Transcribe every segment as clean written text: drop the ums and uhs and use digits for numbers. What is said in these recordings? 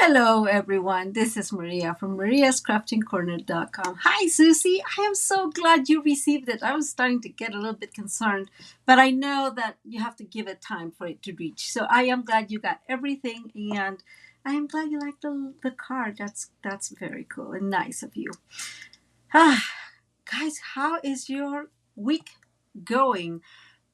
Hello, everyone. This is Maria from mariascraftingcorner.com. Hi, Susie. I am so glad you received it. I was starting to get a little bit concerned, but I know that you have to give it time for it to reach. So I am glad you got everything, and I am glad you like the card. That's very cool and nice of you. Ah, guys, how is your week going?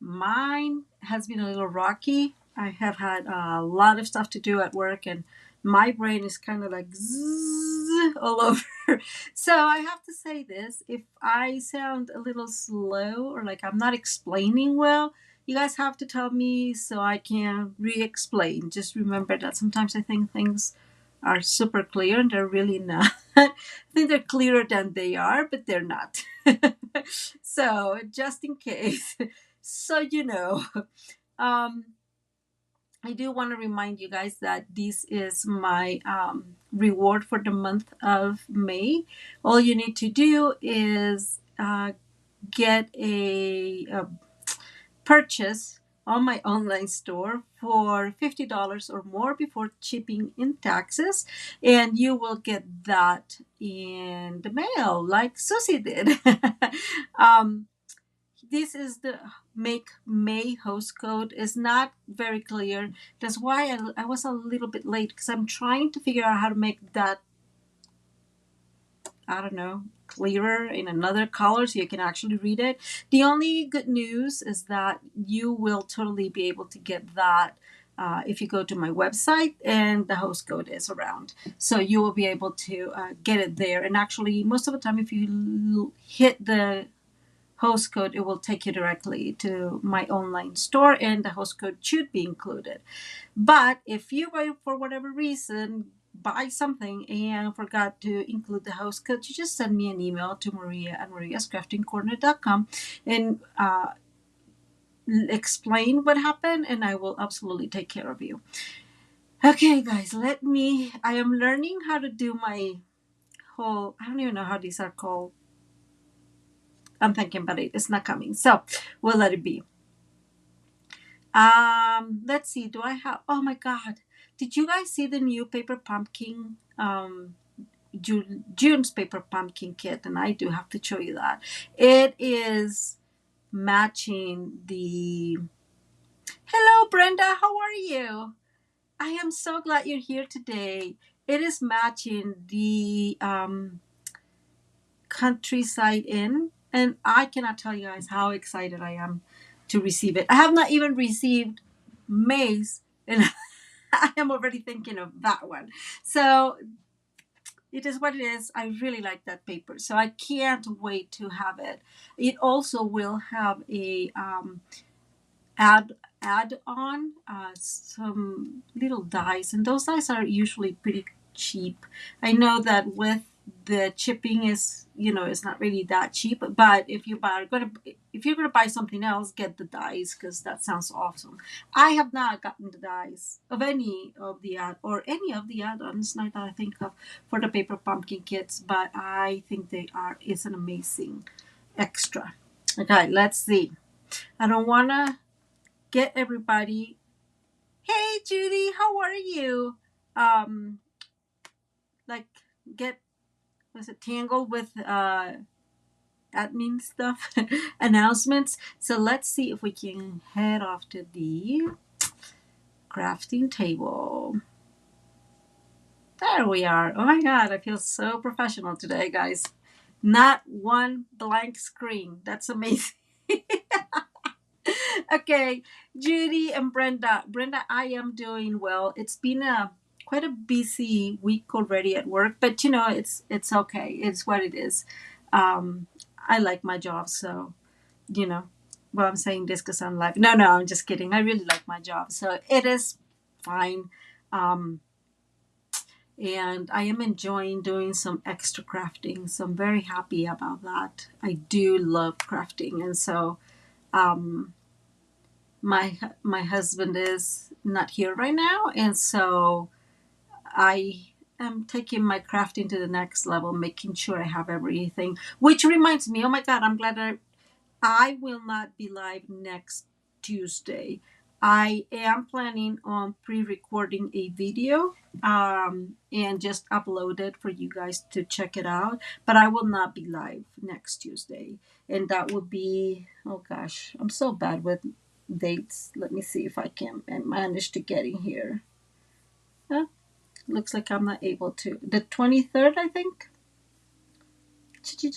Mine has been a little rocky. I have had a lot of stuff to do at work, and my brain is kind of like zzz all over. So I have to say this: if I sound a little slow or like I'm not explaining well, you guys have to tell me so I can re-explain. Just remember that sometimes I think things are super clear and they're really not. I think they're clearer than they are, but they're not. So just in case, so you know. Um, I do want to remind you guys that this is my reward for the month of May. All you need to do is get a purchase on my online store for $50 or more before shipping in taxes, and you will get that in the mail like Susie did. um, this is the make May host code is not very clear. That's why I was a little bit late because I'm trying to figure out how to make that, I don't know, clearer in another color so you can actually read it. The only good news is that you will totally be able to get that if you go to my website and the host code is around. So you will be able to get it there. And actually, most of the time, if you hit the host code, it will take you directly to my online store and the host code should be included. But if you, for whatever reason, buy something and forgot to include the host code, you just send me an email to Maria at mariascraftingcorner.com and explain what happened, and I will absolutely take care of you. Okay, guys, I am learning how to do my whole, I don't even know how these are called. I'm thinking about it. It's not coming. So we'll let it be. Let's see. Do I have? Oh my God! Did you guys see the new paper pumpkin? June's paper pumpkin kit, and I do have to show you that. It is matching the. Hello, Brenda. How are you? I am so glad you're here today. It is matching the countryside inn, and I cannot tell you guys how excited I am to receive it. I have not even received May's, and I am already thinking of that one. So it is what it is. I really like that paper, so I can't wait to have it. It also will have a add on some little dies, and those dies are usually pretty cheap. I know that with the chipping is it's not really that cheap, but if you're gonna buy something else, get the dies because that sounds awesome. I have not gotten the dies of any of the add-ons now that I think of for the paper pumpkin kits, but I think it's an amazing extra. Okay, let's see. I don't wanna get everybody. Hey, Judy, how are you? Um, like get was it tangled with admin stuff announcements. So let's see if we can head off to the crafting table. There we are. Oh my God, I feel so professional today, guys. Not one blank screen. That's amazing. Okay, Judy and Brenda. Brenda, I am doing well. It's been quite a busy week already at work, but it's okay. It's what it is. I like my job, so you know. Well, I'm saying this because I'm like, no, I'm just kidding. I really like my job, so it is fine. Um, and I am enjoying doing some extra crafting, so I'm very happy about that. I do love crafting, and so um, my husband is not here right now, and so I am taking my crafting to the next level, making sure I have everything. Which reminds me, oh my God, I'm glad I will not be live next Tuesday. I am planning on pre-recording a video and just upload it for you guys to check it out. But I will not be live next Tuesday. And that will be, oh gosh, I'm so bad with dates. Let me see if I can manage to get in here. Huh? Looks like I'm not able to. The 23rd, I think.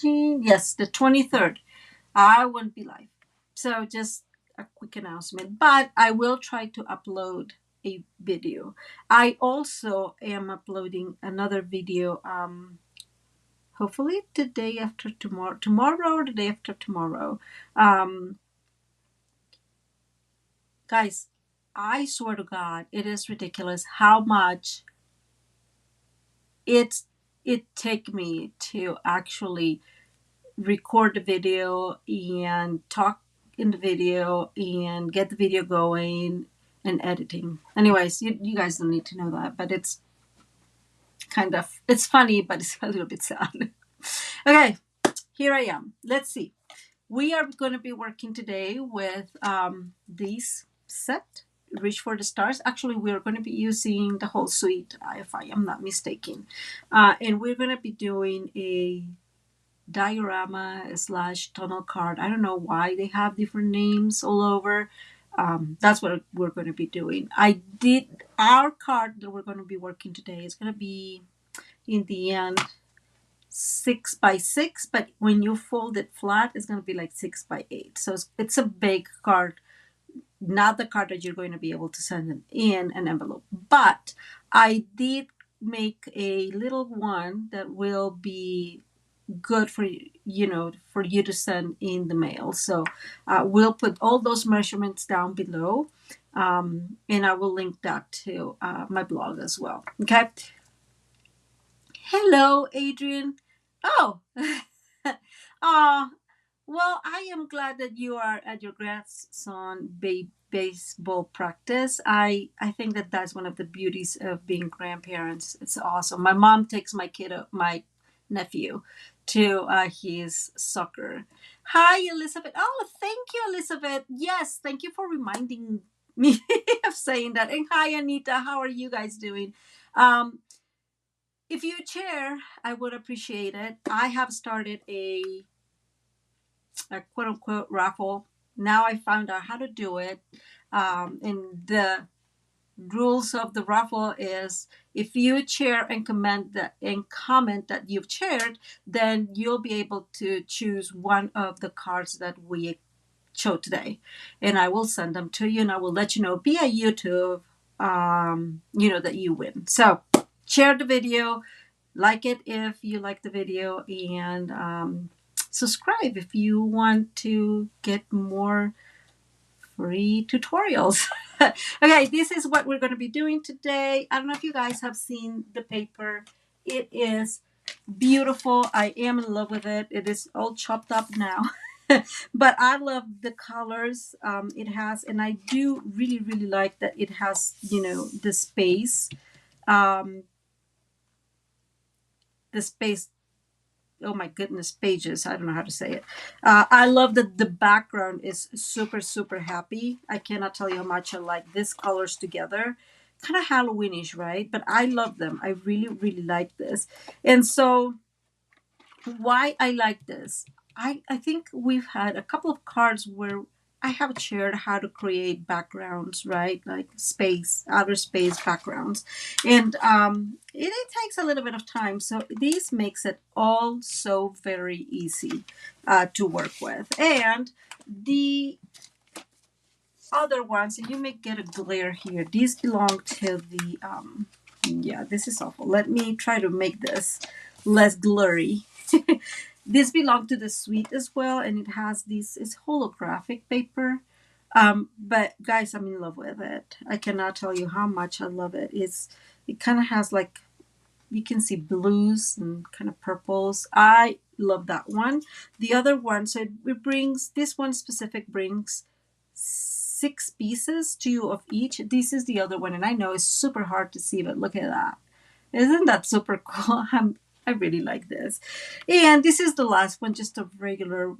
Yes, the 23rd. I won't be live. So just a quick announcement. But I will try to upload a video. I also am uploading another video hopefully the day after tomorrow or the day after tomorrow. Guys, I swear to God, it is ridiculous how much it take me to actually record the video and talk in the video and get the video going and editing. Anyways, you guys don't need to know that, but it's it's funny, but it's a little bit sad. Okay, here I am. Let's see. We are going to be working today with this set, Reach for the Stars. Actually, we're going to be using the whole suite, if I am not mistaken. And we're going to be doing a diorama / tunnel card. I don't know why they have different names all over. That's what we're going to be doing. Our card that we're going to be working today is going to be, in the end, 6 by 6, but when you fold it flat, it's going to be like 6 by 8. So it's a big card, not the card that you're going to be able to send in an envelope. But I did make a little one that will be good for for you to send in the mail. So we'll put all those measurements down below, and I will link that to my blog as well. Okay. Hello, Adrian. Oh, well, I am glad that you are at your grandson baseball practice. I think that that's one of the beauties of being grandparents. It's awesome. My mom takes my nephew to his soccer. Hi, Elizabeth. Oh, thank you, Elizabeth. Yes, thank you for reminding me of saying that. And hi, Anita. How are you guys doing? If you chair, I would appreciate it. I have started a quote unquote raffle. Now I found out how to do it. And the rules of the raffle is if you chair and comment that you've chaired, then you'll be able to choose one of the cards that we show today. And I will send them to you and I will let you know via YouTube, that you win. So share the video, like it if you like the video, and subscribe if you want to get more free tutorials. Okay, this is what we're going to be doing today. I don't know if you guys have seen the paper. It is beautiful. I am in love with it. It is all chopped up now. But I love the colors it has, and I do really, really like that it has, the space. The space, oh my goodness, pages. I don't know how to say it. I love that the background is super, super happy. I cannot tell you how much I like these colors together. Kind of Halloweenish, right? But I love them. I really, really like this. And so why I like this, I think we've had a couple of cards where I have shared how to create backgrounds, right? Like outer space backgrounds. And it takes a little bit of time. So this makes it all so very easy to work with. And the other ones, and you may get a glare here, these belong to the, yeah, this is awful. Let me try to make this less blurry. This belongs to the suite as well, and it has it's holographic paper. But guys, I'm in love with it. I cannot tell you how much I love it. It kind of has like, you can see blues and kind of purples. I love that one. The other one, so this one specific brings 6 pieces, 2 of each. This is the other one, and I know it's super hard to see, but look at that. Isn't that super cool? I really like this. And this is the last one, just a regular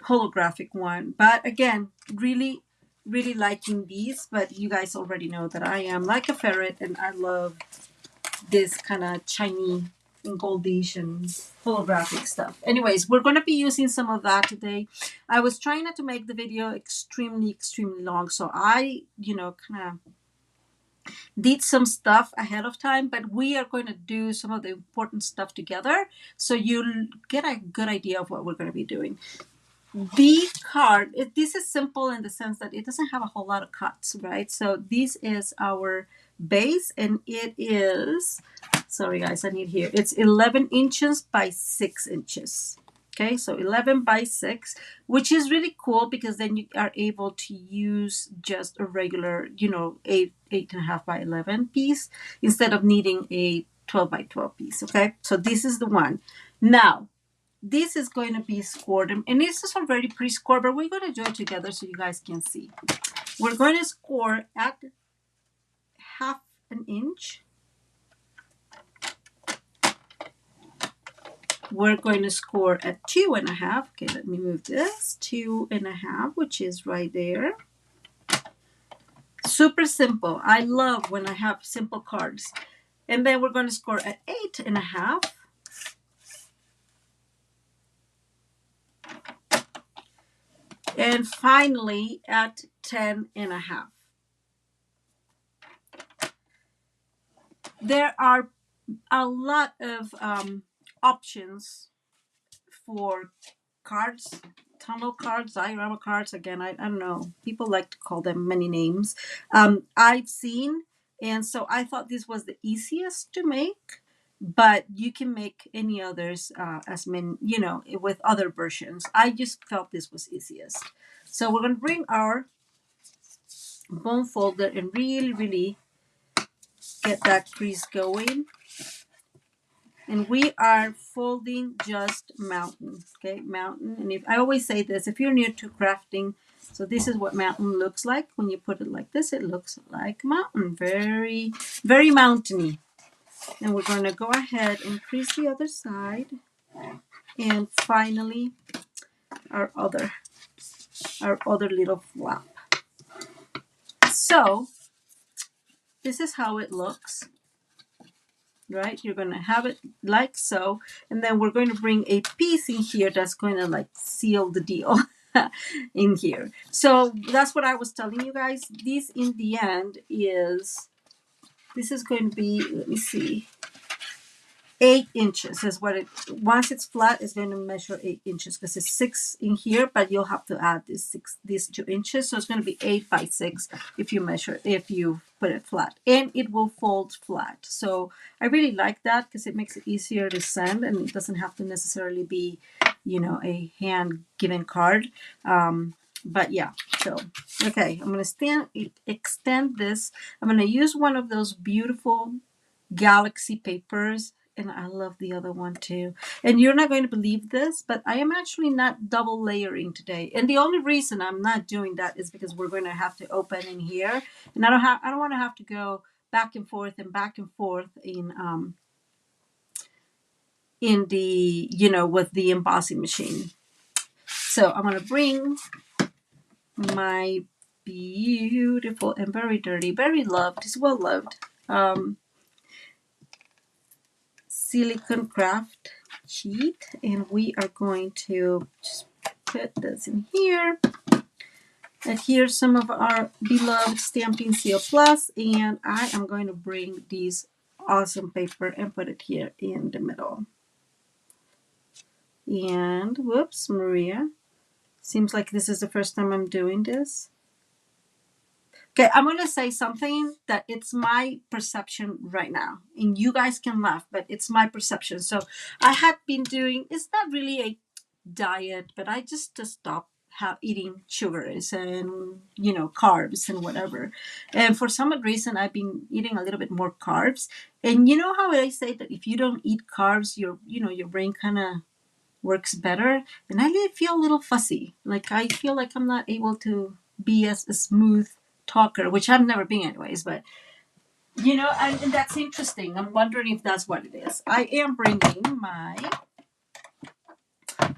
holographic one. But again, really really liking these, but you guys already know that I am like a ferret and I love this kind of shiny and goldish and holographic stuff. Anyways, we're going to be using some of that today. I was trying not to make the video extremely long, so I, kind of did some stuff ahead of time, but we are going to do some of the important stuff together so you'll get a good idea of what we're going to be doing. The card, this is simple in the sense that it doesn't have a whole lot of cuts, right? So this is our base, and it is, sorry guys, I need here, it's 11 inches by 6 inches. Okay, so 11 by 6, which is really cool because then you are able to use just a regular, 8.5 by 11 piece instead of needing a 12 by 12 piece. Okay, so this is the one. Now, this is going to be scored, and this is already pre-scored, but we're going to do it together so you guys can see. We're going to score at 1/2 inch. We're going to score at 2.5. Okay, let me move this. 2.5, which is right there. Super simple. I love when I have simple cards. And then we're going to score at 8.5. And finally at 10.5. There are a lot of options for cards, tunnel cards, diorama cards. Again, I don't know. People like to call them many names. I've seen, and so I thought this was the easiest to make, but you can make any others as many, with other versions. I just felt this was easiest. So we're going to bring our bone folder and really get that crease going. And we are folding just mountain, okay, mountain. And if I always say this, if you're new to crafting, so this is what mountain looks like. When you put it like this, it looks like mountain, very mountainy. And we're going to go ahead and crease the other side. And finally, our other little flap. So this is how it looks. Right, you're going to have it like so, and then we're going to bring a piece in here that's going to like seal the deal in here. So that's what I was telling you guys. This in the end this is going to be, let me see, 8 inches is what it, once it's flat, it's going to measure 8 inches because it's 6 in here, but you'll have to add these 2 inches. So it's going to be 8 by 6 if you put it flat, and it will fold flat. So I really like that because it makes it easier to send, and it doesn't have to necessarily be, a hand given card. But yeah, so, okay, I'm going to extend this. I'm going to use one of those beautiful galaxy papers. And I love the other one too. And you're not going to believe this, but I am actually not double layering today. And the only reason I'm not doing that is because we're going to have to open in here, and I don't want to have to go back and forth in the with the embossing machine. So I'm going to bring my beautiful and very dirty, very loved, it's well loved, silicone craft sheet, and we are going to just put this in here. And here's some of our beloved Stampin' Seal Plus, and I am going to bring these awesome paper and put it here in the middle. And whoops, Maria, seems like this is the first time I'm doing this. Okay, I'm going to say something that it's my perception right now, and you guys can laugh, but it's my perception. So I had been doing, it's not really a diet, but I just stopped eating sugars and, carbs and whatever. And for some reason, I've been eating a little bit more carbs. And you know how I say that if you don't eat carbs, your brain kind of works better. And I feel a little fussy. Like I feel like I'm not able to be as a smooth talker, which I've never been anyways, but and that's interesting. I'm wondering if that's what it is. I am bringing my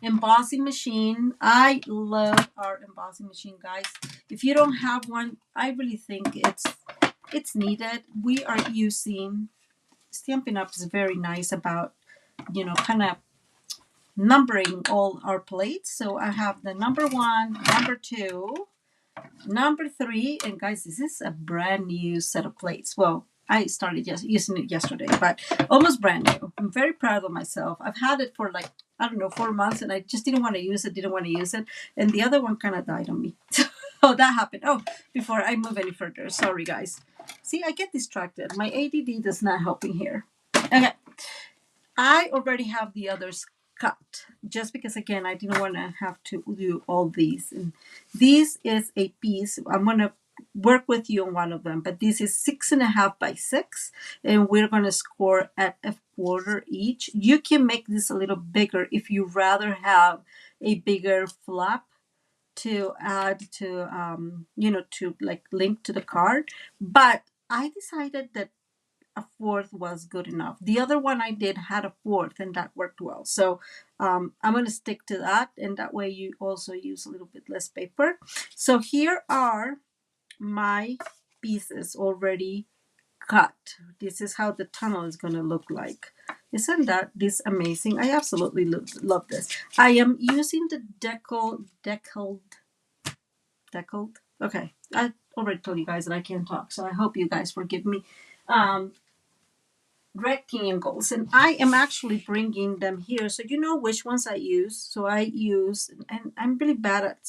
embossing machine. I love our embossing machine, guys. if you don't have one, I really think it's needed. We are using Stampin' Up is very nice about, you know, kind of numbering all our plates. So I have the number 1, number 2, number 3, and guys, this is a brand new set of plates. Well, I started just using it yesterday, but almost brand new. I'm very proud of myself. I've had it for like, I don't know, 4 months, and I just didn't want to use it. And the other one kind of died on me. Oh, that happened. Oh, before I move any further, sorry guys. See, I get distracted. My ADD does not helping here. Okay, I already have the others cut just because, again, I didn't want to have to do all these. And this is a piece. I'm going to work with you on one of them, but this is 6.5 by 6, and we're going to score at a quarter each. You can make this a little bigger if you rather have a bigger flap to add to to like link to the card, but I decided that a fourth was good enough. The other one I did had a fourth, and that worked well. So I'm going to stick to that, and that way you also use a little bit less paper. So here are my pieces already cut. This is how the tunnel is going to look like. Isn't that this amazing? I absolutely love this. I am using the deckled. Okay, I already told you guys that I can't talk, so I hope you guys forgive me. Rectangles, and I am actually bringing them here so you know which ones I use. So I use, and I'm really bad at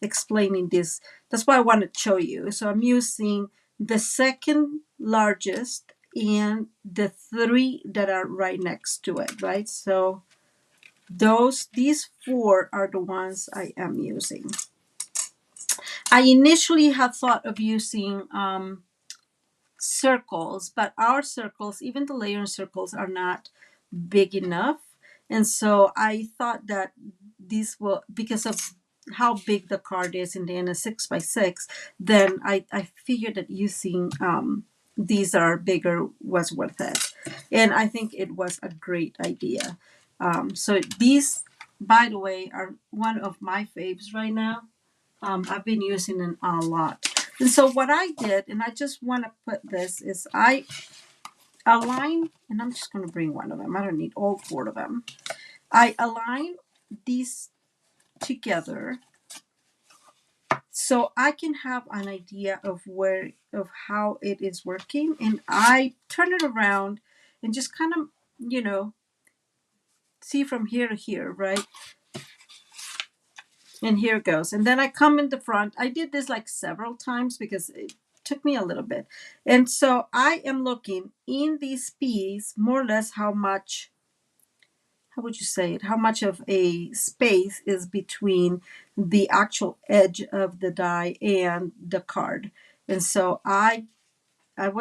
explaining this. That's why I want to show you. So I'm using the second largest and the 3 that are right next to it, right? So these 4 are the ones I am using. I initially had thought of using circles, but our circles, even the layering circles, are not big enough. And so I thought that these will, because of how big the card is in the end, a 6 by 6, then I figured that using these are bigger was worth it. And I think it was a great idea. So these, by the way, are one of my faves right now. I've been using them a lot. And so what I did, and I just want to put this, is I align, and I'm just going to bring one of them. I don't need all 4 of them. I align these together so I can have an idea of how it is working. And I turn it around and just kind of, see from here to here, right? And here it goes. And then I come in the front. I did this like several times because it took me a little bit. And so I am looking in this piece, more or less how much of a space is between the actual edge of the die and the card. And so I have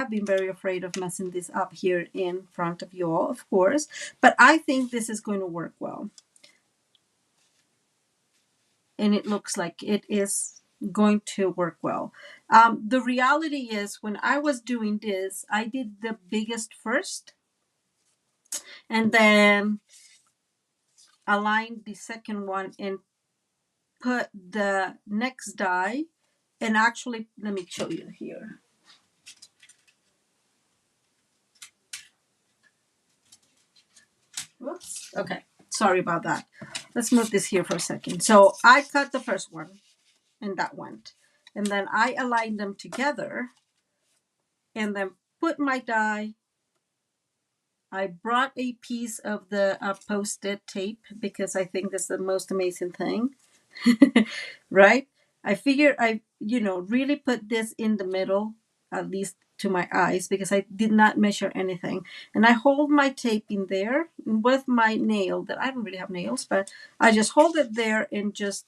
been very afraid of messing this up here in front of you all, of course, but I think this is going to work well. And it looks like it is going to work well. The reality is, when I was doing this, I did the biggest first, and then aligned the second one and put the next die. And actually, let me show you here. Whoops. Okay, sorry about that. Let's move this here for a second. So I cut the first one, and that went. And then I aligned them together and then put my die. I brought a piece of the post-it tape because I think that's the most amazing thing, right? I figured I, really put this in the middle, at least to my eyes, because I did not measure anything. And I hold my tape in there with my nail that I don't really have nails, but I just hold it there and just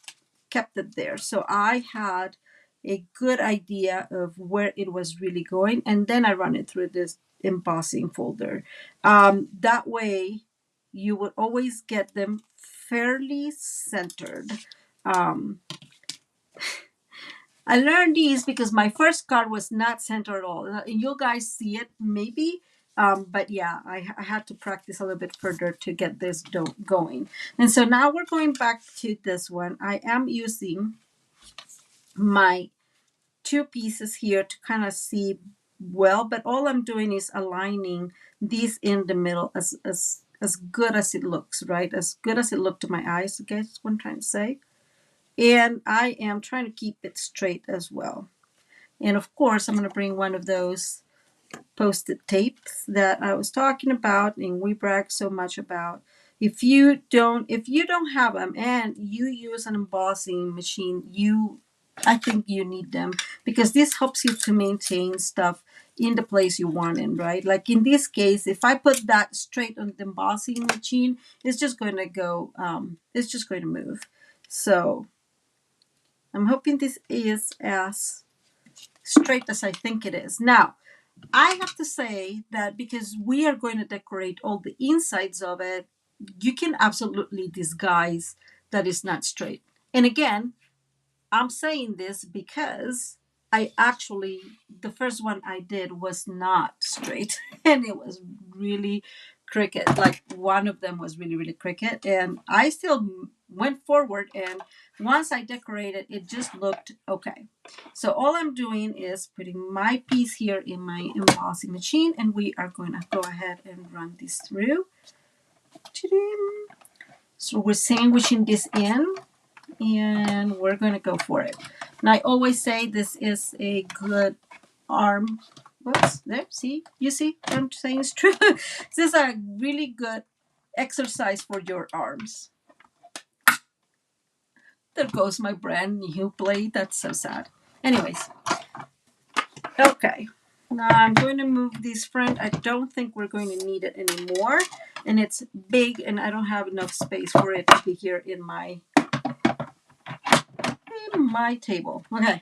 kept it there. So I had a good idea of where it was really going. And then I run it through this embossing folder. That way you would always get them fairly centered. I learned these because my first card was not centered at all. And you guys see it maybe, but yeah, I had to practice a little bit further to get this going. And so now we're going back to this one. I am using my two pieces here to kind of see well, but all I'm doing is aligning these in the middle as good as it looks, right? As good as it looked to my eyes, I guess what I'm trying to say. And I am trying to keep it straight as well. And of course, I'm going to bring one of those post-it tapes that I was talking about and we brag so much about. If you don't have them and you use an embossing machine, I think you need them because this helps you to maintain stuff in the place you want it, right? Like in this case, if I put that straight on the embossing machine, it's just going to go, it's just going to move. So I'm hoping this is as straight as I think it is. Now, I have to say that because we are going to decorate all the insides of it, you can absolutely disguise that it's not straight. And again, I'm saying this because the first one I did was not straight and it was really cricket. Like one of them was really, really cricket. And I still went forward. And once I decorated, it just looked okay. So all I'm doing is putting my piece here in my embossing machine and we are going to go ahead and run this through. So we're sandwiching this in and we're going to go for it. And I always say this is a good arm. Whoops, there, see? You see what I'm saying is true. This is a really good exercise for your arms. There goes my brand new blade. That's so sad. Anyways, okay. Now I'm going to move this front. I don't think we're going to need it anymore. And it's big and I don't have enough space for it to be here in my table. Okay.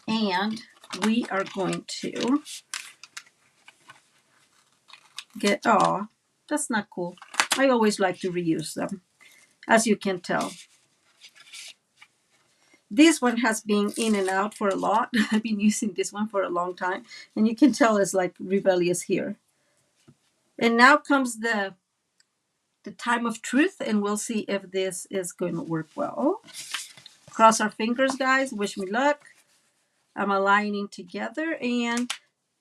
And we are going to oh, that's not cool. I always like to reuse them, as you can tell. This one has been in and out for a lot. I've been using this one for a long time, and you can tell it's like rebellious here. And now comes the time of truth, and we'll see if this is going to work well. Cross our fingers, guys. Wish me luck. I'm aligning together, and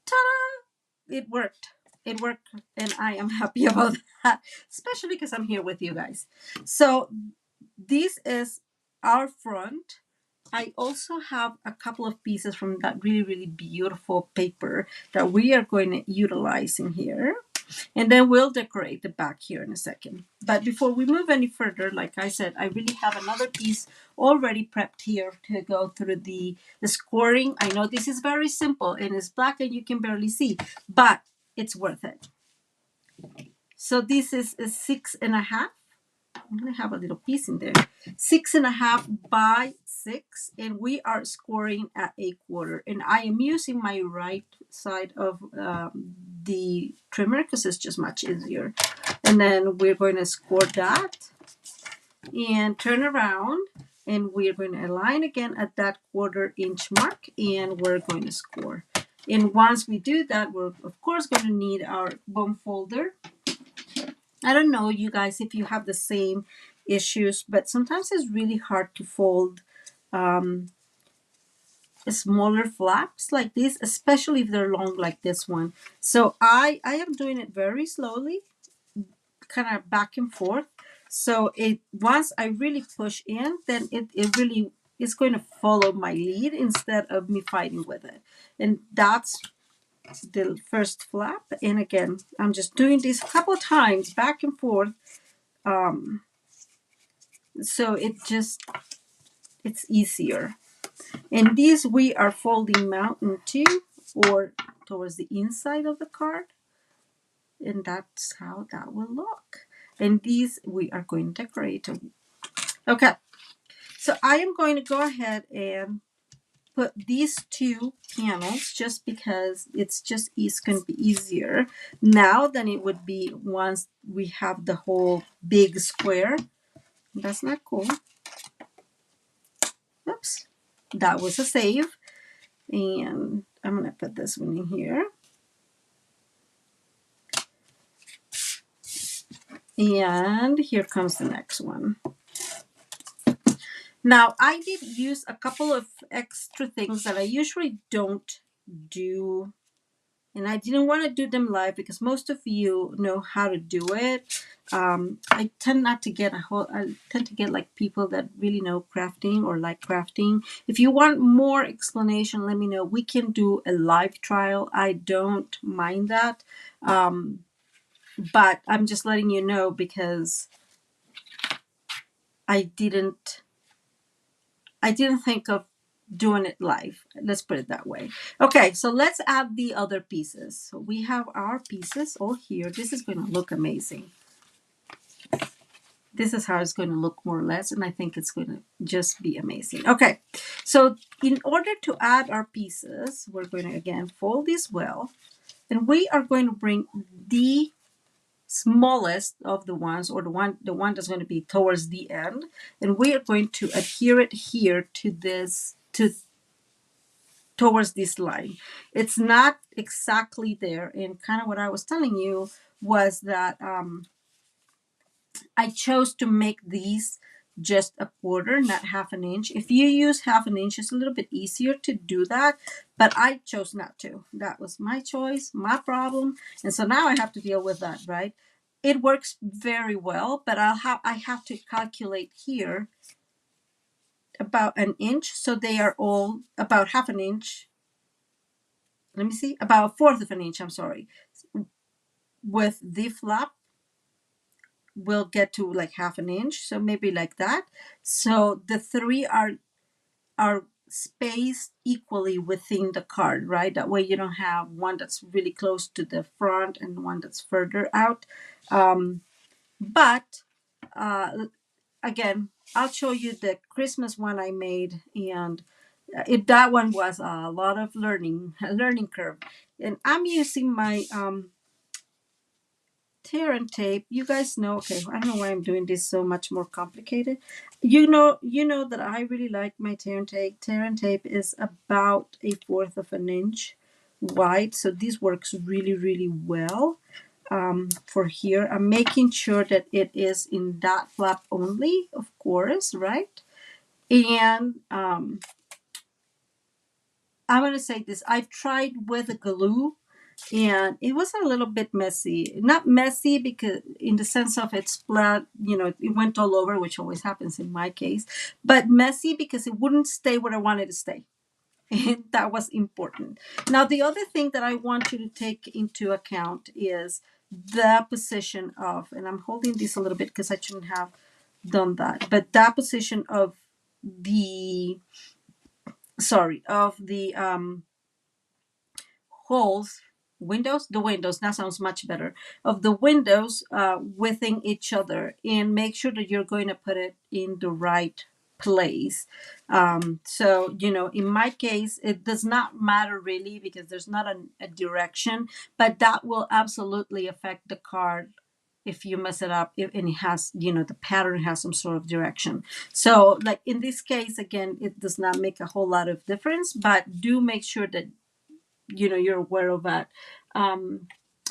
ta-da! It worked. It worked, and I am happy about that, especially because I'm here with you guys. So this is our front. I also have a couple of pieces from that really, really beautiful paper that we are going to utilize in here. And then we'll decorate the back here in a second. But before we move any further, like I said, I really have another piece already prepped here to go through the scoring. I know this is very simple and it's black and you can barely see, but it's worth it. So this is a 6.5. I'm going to have a little piece in there. 6.5 by 6, and we are scoring at 1/4. And I am using my right side of the trimmer because it's just much easier. And then we're going to score that and turn around, and we're going to align again at that 1/4 inch mark, and we're going to score. And once we do that, we're of course going to need our bone folder. I don't know, you guys, if you have the same issues, but sometimes it's really hard to fold smaller flaps like this, especially if they're long like this one. So I am doing it very slowly, kind of back and forth. So once I really push in, then it really is going to follow my lead instead of me fighting with it. And that's the first flap. And again, I'm just doing this a couple of times back and forth. So it's easier. And these we are folding mountain to or towards the inside of the card. And that's how that will look. And these we are going to decorate. Okay. So I am going to go ahead and put these two panels just because it's going to be easier now than it would be once we have the whole big square. That's not cool. Oops, that was a save. And I'm going to put this one in here. And here comes the next one. Now, I did use a couple of extra things that I usually don't do, and I didn't want to do them live because most of you know how to do it. I tend not to get I tend to get like people that really know crafting or like crafting. If you want more explanation, let me know. We can do a live trial. I don't mind that. But I'm just letting you know because I didn't think of doing it live. Let's put it that way. Okay, so let's add the other pieces. So we have our pieces all here. This is going to look amazing. This is how it's going to look more or less, and I think it's going to just be amazing. Okay, so in order to add our pieces, we're going to again fold this well, and we are going to bring the smallest of the ones, or the one that's going to be towards the end, and we are going to adhere it here to this towards this line. It's not exactly there, and kind of what I was telling you was that I chose to make these just a quarter, not half an inch. If you use half an inch, it's a little bit easier to do that, but I chose not to. That was my choice, my problem, and so now I have to deal with that, right? It works very well, but I have to calculate here about an inch, so they are all about half an inch. Let me see, about a fourth of an inch. I'm sorry. With the flap, we'll get to like half an inch, so maybe like that. So the three are spaced equally within the card, right? That way you don't have one that's really close to the front and one that's further out. But again, I'll show you the Christmas one I made, and that one was a lot of a learning curve. And I'm using my tear and tape. You guys know, okay, I don't know why I'm doing this so much more complicated. You know that I really like my tear and tape. Tear and tape is about a fourth of an inch wide, so this works really, really well. For here, I'm making sure that it is in that flap only, of course, right? And I'm going to say this. I've tried with a glue, and it was a little bit messy. Not messy because in the sense of it splat, it went all over, which always happens in my case, but messy because it wouldn't stay where I wanted to stay. And that was important. Now, the other thing that I want you to take into account is the position of, and I'm holding this a little bit because I shouldn't have done that, but that position of the, sorry, of the holes, the windows, that sounds much better, of the windows within each other, and make sure that you're going to put it in the right place. So, in my case, it does not matter really because there's not a direction, but that will absolutely affect the card if you mess it up, and it has, the pattern has some sort of direction. So like in this case, again, it does not make a whole lot of difference, but do make sure that you're aware of that. I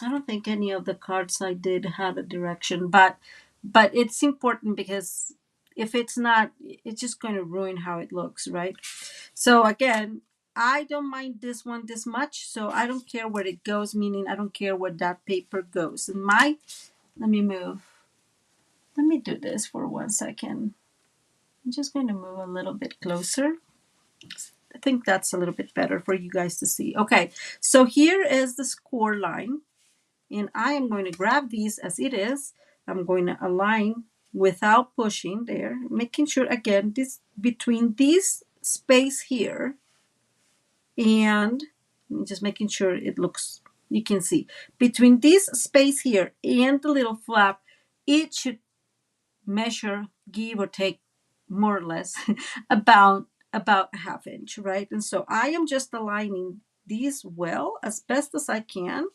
don't think any of the cards I did had a direction, but it's important because if it's not, it's just going to ruin how it looks, right? So again, I don't mind this one this much, so I don't care where it goes, meaning I don't care where that paper goes. And let me move. Let me do this for 1 second. I'm just going to move a little bit closer. I think that's a little bit better for you guys to see. Okay, so here is the score line, and I am going to grab these as it is. I'm going to align without pushing there, making sure again this between this space here and just making sure it looks, you can see between this space here and the little flap, it should measure, give or take, more or less about a half inch, right? And so I am just aligning these well as best as I can,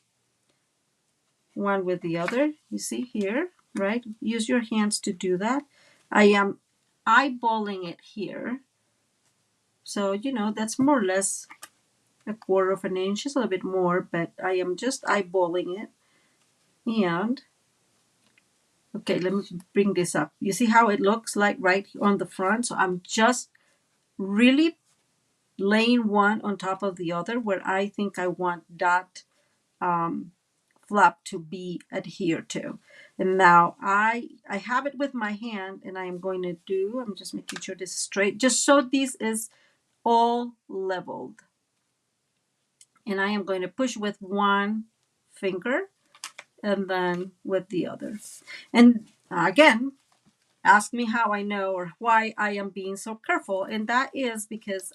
one with the other. You see here, right? Use your hands to do that. I am eyeballing it here. So, that's more or less a quarter of an inch, just a little bit more, but I am just eyeballing it. And Okay, let me bring this up. You see how it looks like right on the front? So I'm just really laying one on top of the other where I think I want that flap to be adhered to. And now I have it with my hand and I am going to do, I'm just making sure this is straight, just so this is all leveled. And I am going to push with one finger and then with the other. And again, ask me how I know or why I am being so careful. And that is because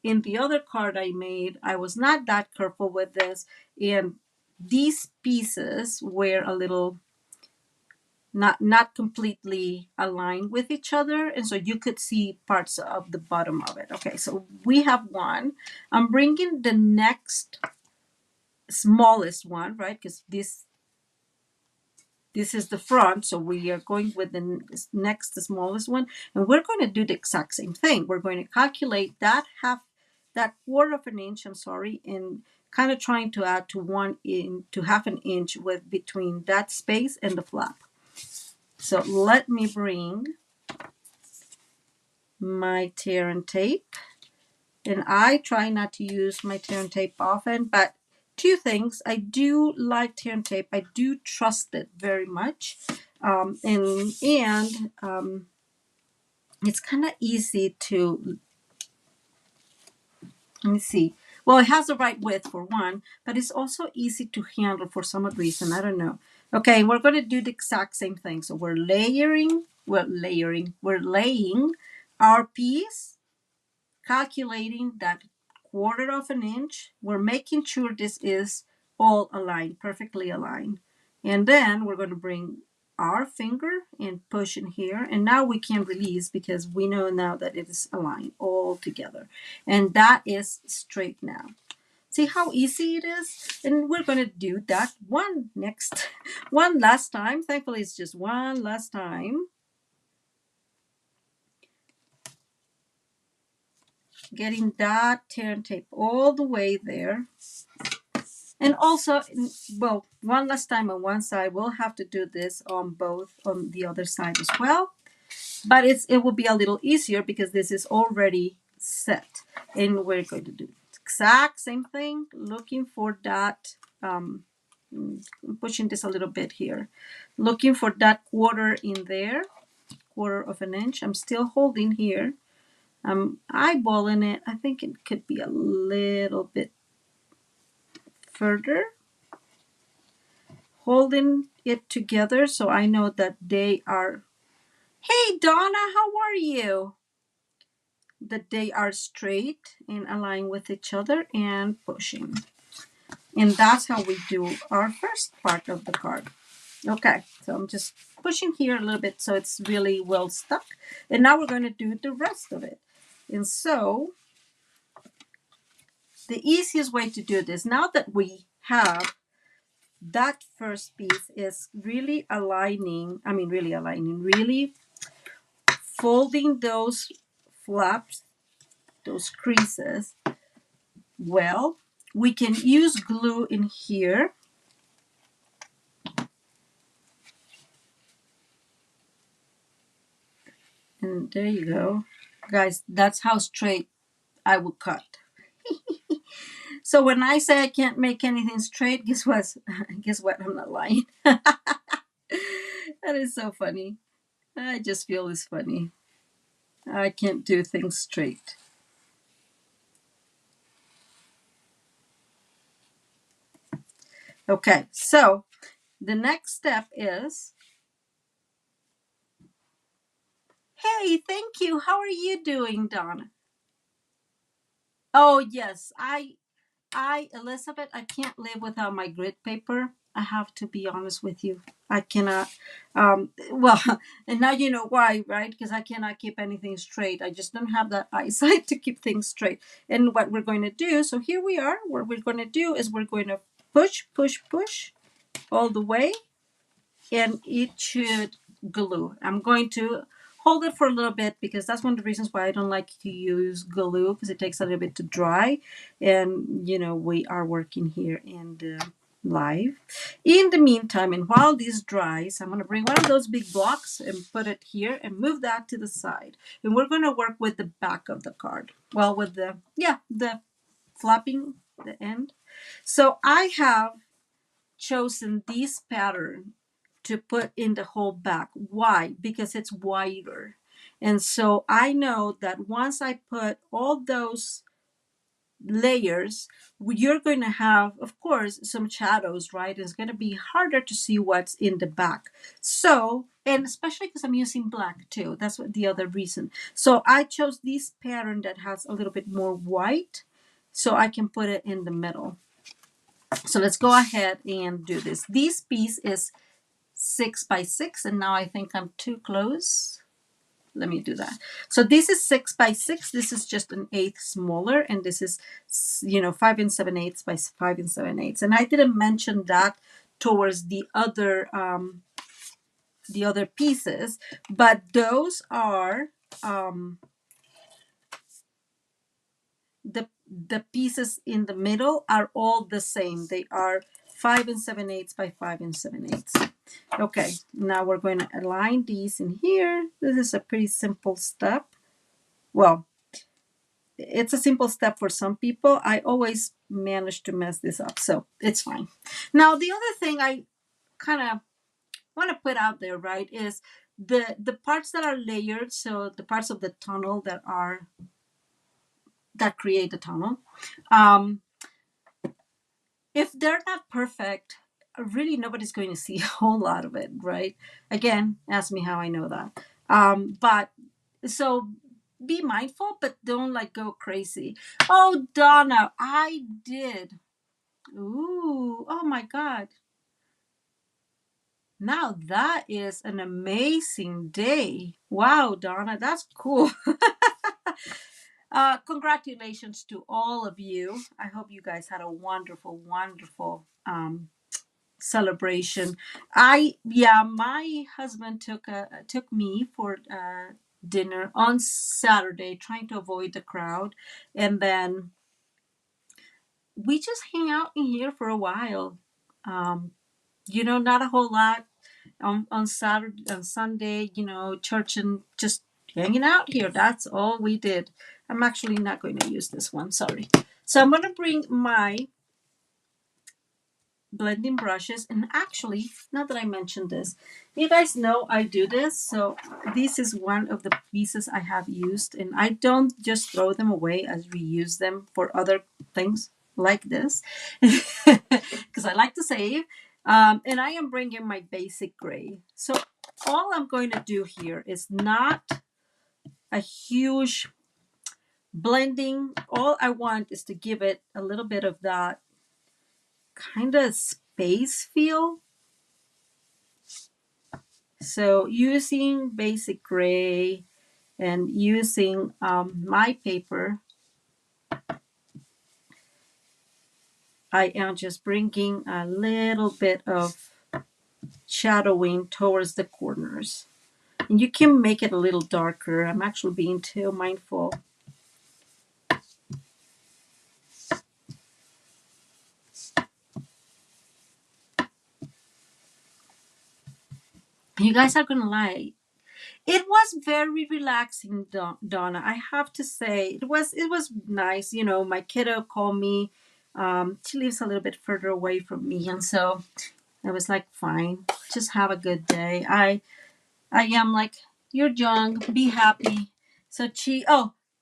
in the other card I made, I was not that careful with this. And these pieces were a little not completely aligned with each other. And so you could see parts of the bottom of it. Okay, so we have one. I'm bringing the next smallest one, right? Because this is the front, so we are going with the next, the smallest one, and we're going to do the exact same thing. We're going to calculate that quarter of an inch, I'm sorry, and kind of trying to add to half an inch with between that space and the flap. So let me bring my tear and tape, and I try not to use my tear and tape often, but two things. I do like tear and tape. I do trust it very much. And it's kind of easy to, let me see. Well, it has the right width for one, but it's also easy to handle for some reason. I don't know. Okay, we're going to do the exact same thing. So we're laying our piece, calculating that quarter of an inch. We're making sure this is all aligned, perfectly aligned. And then we're going to bring our finger and push in here. And now we can release because we know now that it is aligned all together. And that is straight now. See how easy it is? And we're going to do that one last time. Thankfully, it's just one last time. Getting that tear and tape all the way there. And also, well, one last time on one side, we'll have to do this on the other side as well. But it will be a little easier because this is already set. And we're going to do the exact same thing, looking for that, I'm pushing this a little bit here, looking for that quarter in there, quarter of an inch. I'm still holding here. I'm eyeballing it. I think it could be a little bit further, holding it together so I know that they are, hey Donna, how are you? That they are straight and aligned with each other and pushing. And that's how we do our first part of the card. Okay, so I'm just pushing here a little bit so it's really well stuck. And now we're going to do the rest of it. And so the easiest way to do this, now that we have that first piece, is really really folding those flaps, those creases. Well, we can use glue in here. And there you go. Guys, that's how straight I would cut. So when I say I can't make anything straight, guess what? Guess what? I'm not lying. That is so funny. I just feel it's funny. I can't do things straight. Okay, so the next step is, hey, thank you. How are you doing, Donna? Oh, yes. Elizabeth, I can't live without my grit paper. I have to be honest with you. I cannot, well, and now you know why, right? Because I cannot keep anything straight. I just don't have that eyesight to keep things straight. And what we're going to do, so here we are. What we're going to do is we're going to push, push, push all the way, and it should glue. I'm going to hold it for a little bit because that's one of the reasons why I don't like to use glue, because it takes a little bit to dry. And, you know, we are working here in the live. In the meantime, and while this dries, I'm going to bring one of those big blocks and put it here and move that to the side. And we're going to work with the back of the card. Well, with the flapping, the end. So I have chosen this pattern to put in the whole back. Why? Because it's wider. And so I know that once I put all those layers, you're going to have, of course, some shadows, right? It's going to be harder to see what's in the back. So, and especially because I'm using black too. That's what the other reason. So I chose this pattern that has a little bit more white so I can put it in the middle. So let's go ahead and do this. This piece is 6 by 6, and now I think I'm too close. Let me do that. So this is 6 by 6. This is just an eighth smaller, and this is 5 7/8 by 5 7/8. And I didn't mention that towards the other pieces, but those are the pieces in the middle are all the same. They are 5 7/8 by 5 7/8. Okay, now we're going to align these in here. This is a pretty simple step. Well, it's a simple step for some people. I always manage to mess this up, so it's fine. Now, the other thing I kind of want to put out there, right, is the parts that are layered, so the parts of the tunnel that create the tunnel. If they're not perfect, really nobody's going to see a whole lot of it, right? Again, ask me how I know that. But so be mindful, but don't like go crazy. Oh, Donna, I did. Ooh, oh my God. Now that is an amazing day. Wow, Donna, that's cool. Congratulations to all of you. I hope you guys had a wonderful, wonderful celebration. My husband took me for dinner on Saturday, trying to avoid the crowd, and then we just hang out in here for a while. Not a whole lot on Saturday, on Sunday. Church and just hanging out here. That's all we did. I'm actually not going to use this one. Sorry. So I'm going to bring my blending brushes, and actually, now that I mentioned this, you guys know I do this. So this is one of the pieces I have used, and I don't just throw them away. I reuse them for other things like this because I like to save. And I am bringing my basic gray. So all I'm going to do here is not a huge blending. All I want is to give it a little bit of that kind of space feel. So using basic gray and using my paper, I am just bringing a little bit of shadowing towards the corners. And you can make it a little darker. I'm actually being too mindful. You guys are gonna lie. It was very relaxing, Donna. I have to say, it was nice. My kiddo called me. She lives a little bit further away from me, and so I was like, fine, just have a good day. I am like, you're young, be happy. So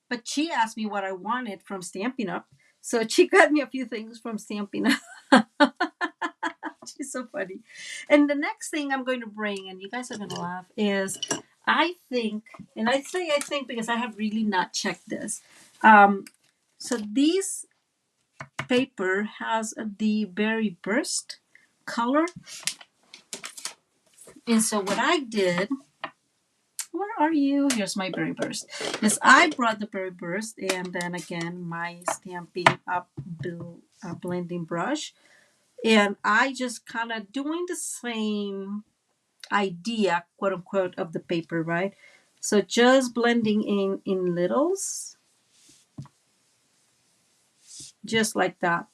but she asked me what I wanted from Stampin' Up. So she got me a few things from Stampin' Up. She's so funny. And the next thing I'm going to bring, and you guys are going to laugh, is I think, and I say I think because I have really not checked this. So this paper has the berry burst color. And so what I did, where are you? Here's my berry burst. Yes, I brought the berry burst, and then again my Stampin'Up blending brush. And I just kind of doing the same idea, quote unquote, of the paper, right? So just blending in littles, just like that.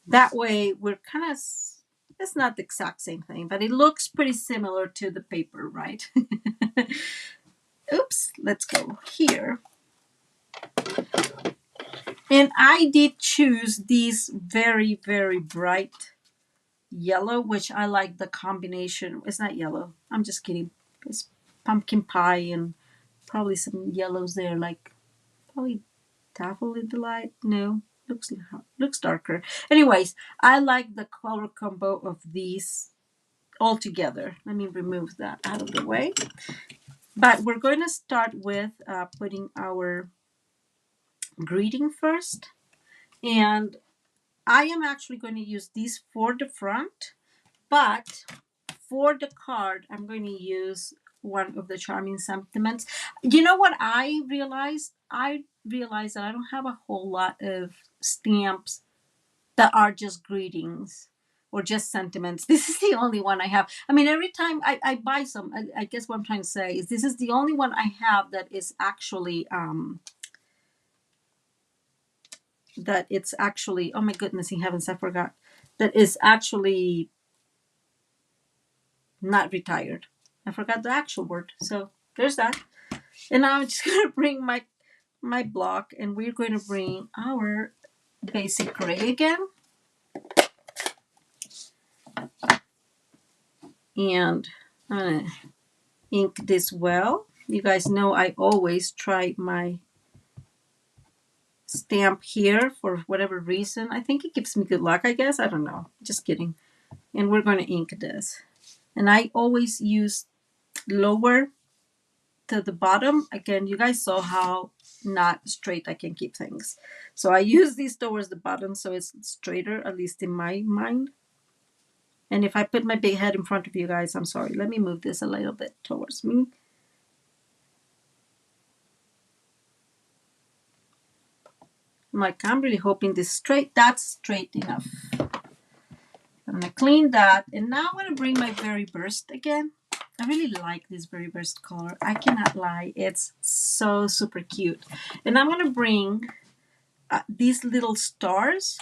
That way we're kind of, it's not the exact same thing, but it looks pretty similar to the paper, right? Oops, let's go here. And I did choose these very, very bright yellow, which I like the combination. It's not yellow. I'm just kidding. It's pumpkin pie and probably some yellows there, like probably daffodil delight. No, looks darker. Anyways, I like the color combo of these all together. Let me remove that out of the way. But we're going to start with putting our greeting first. And I am actually going to use these for the front, but for the card, I'm going to use one of the charming sentiments. You know what I realized? I realized that I don't have a whole lot of stamps that are just greetings or just sentiments. This is the only one I have. I mean, every time I buy some, I guess what I'm trying to say is this is the only one I have that is actually that it's actually, oh my goodness, in heavens, I forgot, that is actually not retired. I forgot the actual word. So there's that. And now I'm just gonna bring my block, and we're going to bring our basic gray again. And I'm gonna ink this well. You guys know I always try my stamp here for whatever reason. I think it gives me good luck, I guess. I don't know. Just kidding. And we're going to ink this. And I always use lower to the bottom. Again, you guys saw how not straight I can keep things. So I use these towards the bottom so it's straighter, at least in my mind. And if I put my big head in front of you guys, I'm sorry. Let me move this a little bit towards me. I'm really hoping this straight, that's straight enough. I'm gonna clean that, and now I'm gonna bring my Berry Burst again. I really like this Berry Burst color. I cannot lie, it's so super cute. And I'm gonna bring these little stars,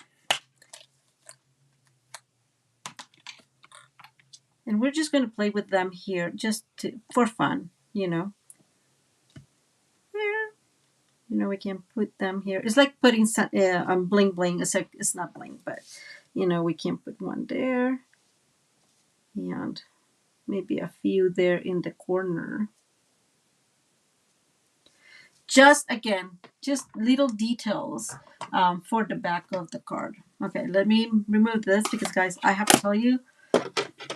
and we're just gonna play with them here, just for fun, you know. Here, you know, we can put them here. It's like putting some bling bling. It's not bling, but you know, we can put one there, and maybe a few there in the corner. Just again, just little details for the back of the card. Okay, let me remove this because guys, I have to tell you,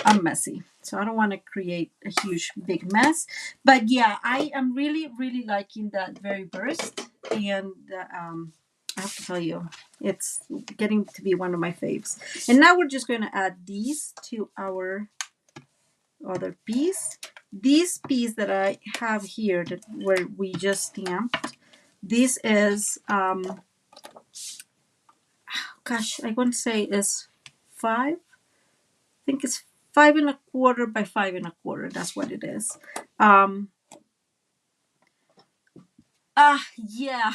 I'm messy. So I don't want to create a huge big mess. But yeah, I am really, really liking that Berry Burst. And I have to tell you, it's getting to be one of my faves. And now we're just going to add these to our other piece. This piece that I have here, that where we just stamped, this is gosh, I want to say is 5. I think it's 5¼ by 5¼ That's what it is. Yeah.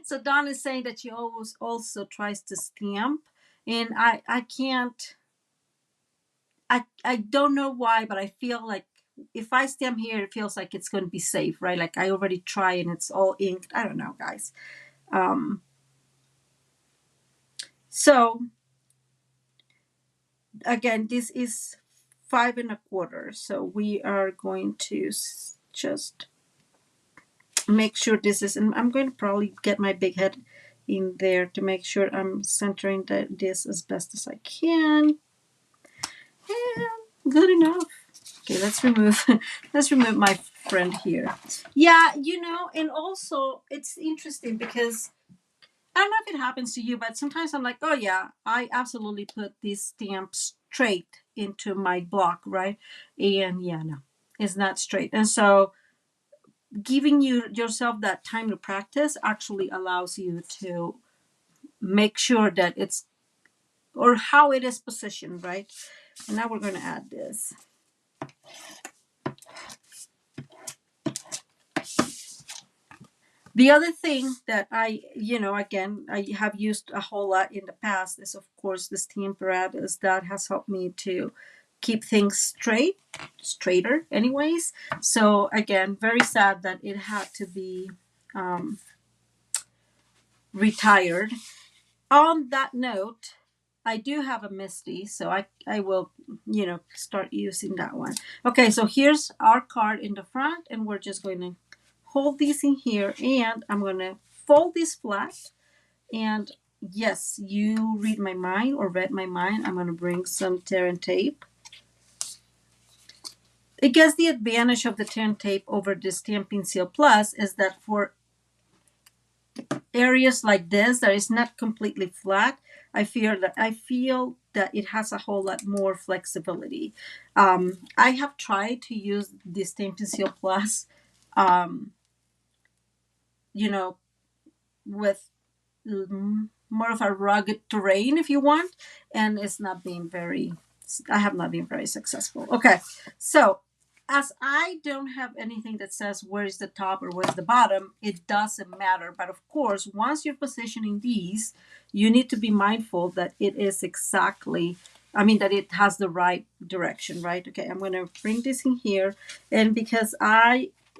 So Dawn is saying that she always also tries to stamp, and I can't. I don't know why, but I feel like if I stamp here, it feels like it's going to be safe, right? Like I already tried and it's all inked. I don't know, guys. So again, this is 5¼ So we are going to just make sure this is, and I'm going to probably get my big head in there to make sure I'm centering this as best as I can. And good enough. Okay, let's remove my friend here. Yeah, you know, and also it's interesting because I don't know if it happens to you, but sometimes I'm like, oh yeah, I absolutely put this stamp straight into my block, right? And yeah, no, it's not straight. And so giving yourself that time to practice actually allows you to make sure that it's, or how it is positioned, right? And now we're going to add this. The other thing that again, I have used a whole lot in the past is, of course, this Stampin'Up. That has helped me to keep things straighter anyways. So again, very sad that it had to be um, retired. On that note, I do have a Misty, so I will, start using that one. Okay, so here's our card in the front, and we're just going to hold these in here, and I'm going to fold this flat. And yes, you read my mind or read my mind. I'm going to bring some tear and tape. It gets the advantage of the tear and tape over the Stampin' Seal Plus is that for areas like this that is not completely flat, I feel that it has a whole lot more flexibility. I have tried to use the Stampin' Seal Plus, um, with more of a rugged terrain, if you want, and I have not been very successful. Okay, so as I don't have anything that says where is the top or where's the bottom, it doesn't matter. But of course, once you're positioning these, you need to be mindful that it is that it has the right direction, right? Okay, I'm going to bring this in here. And because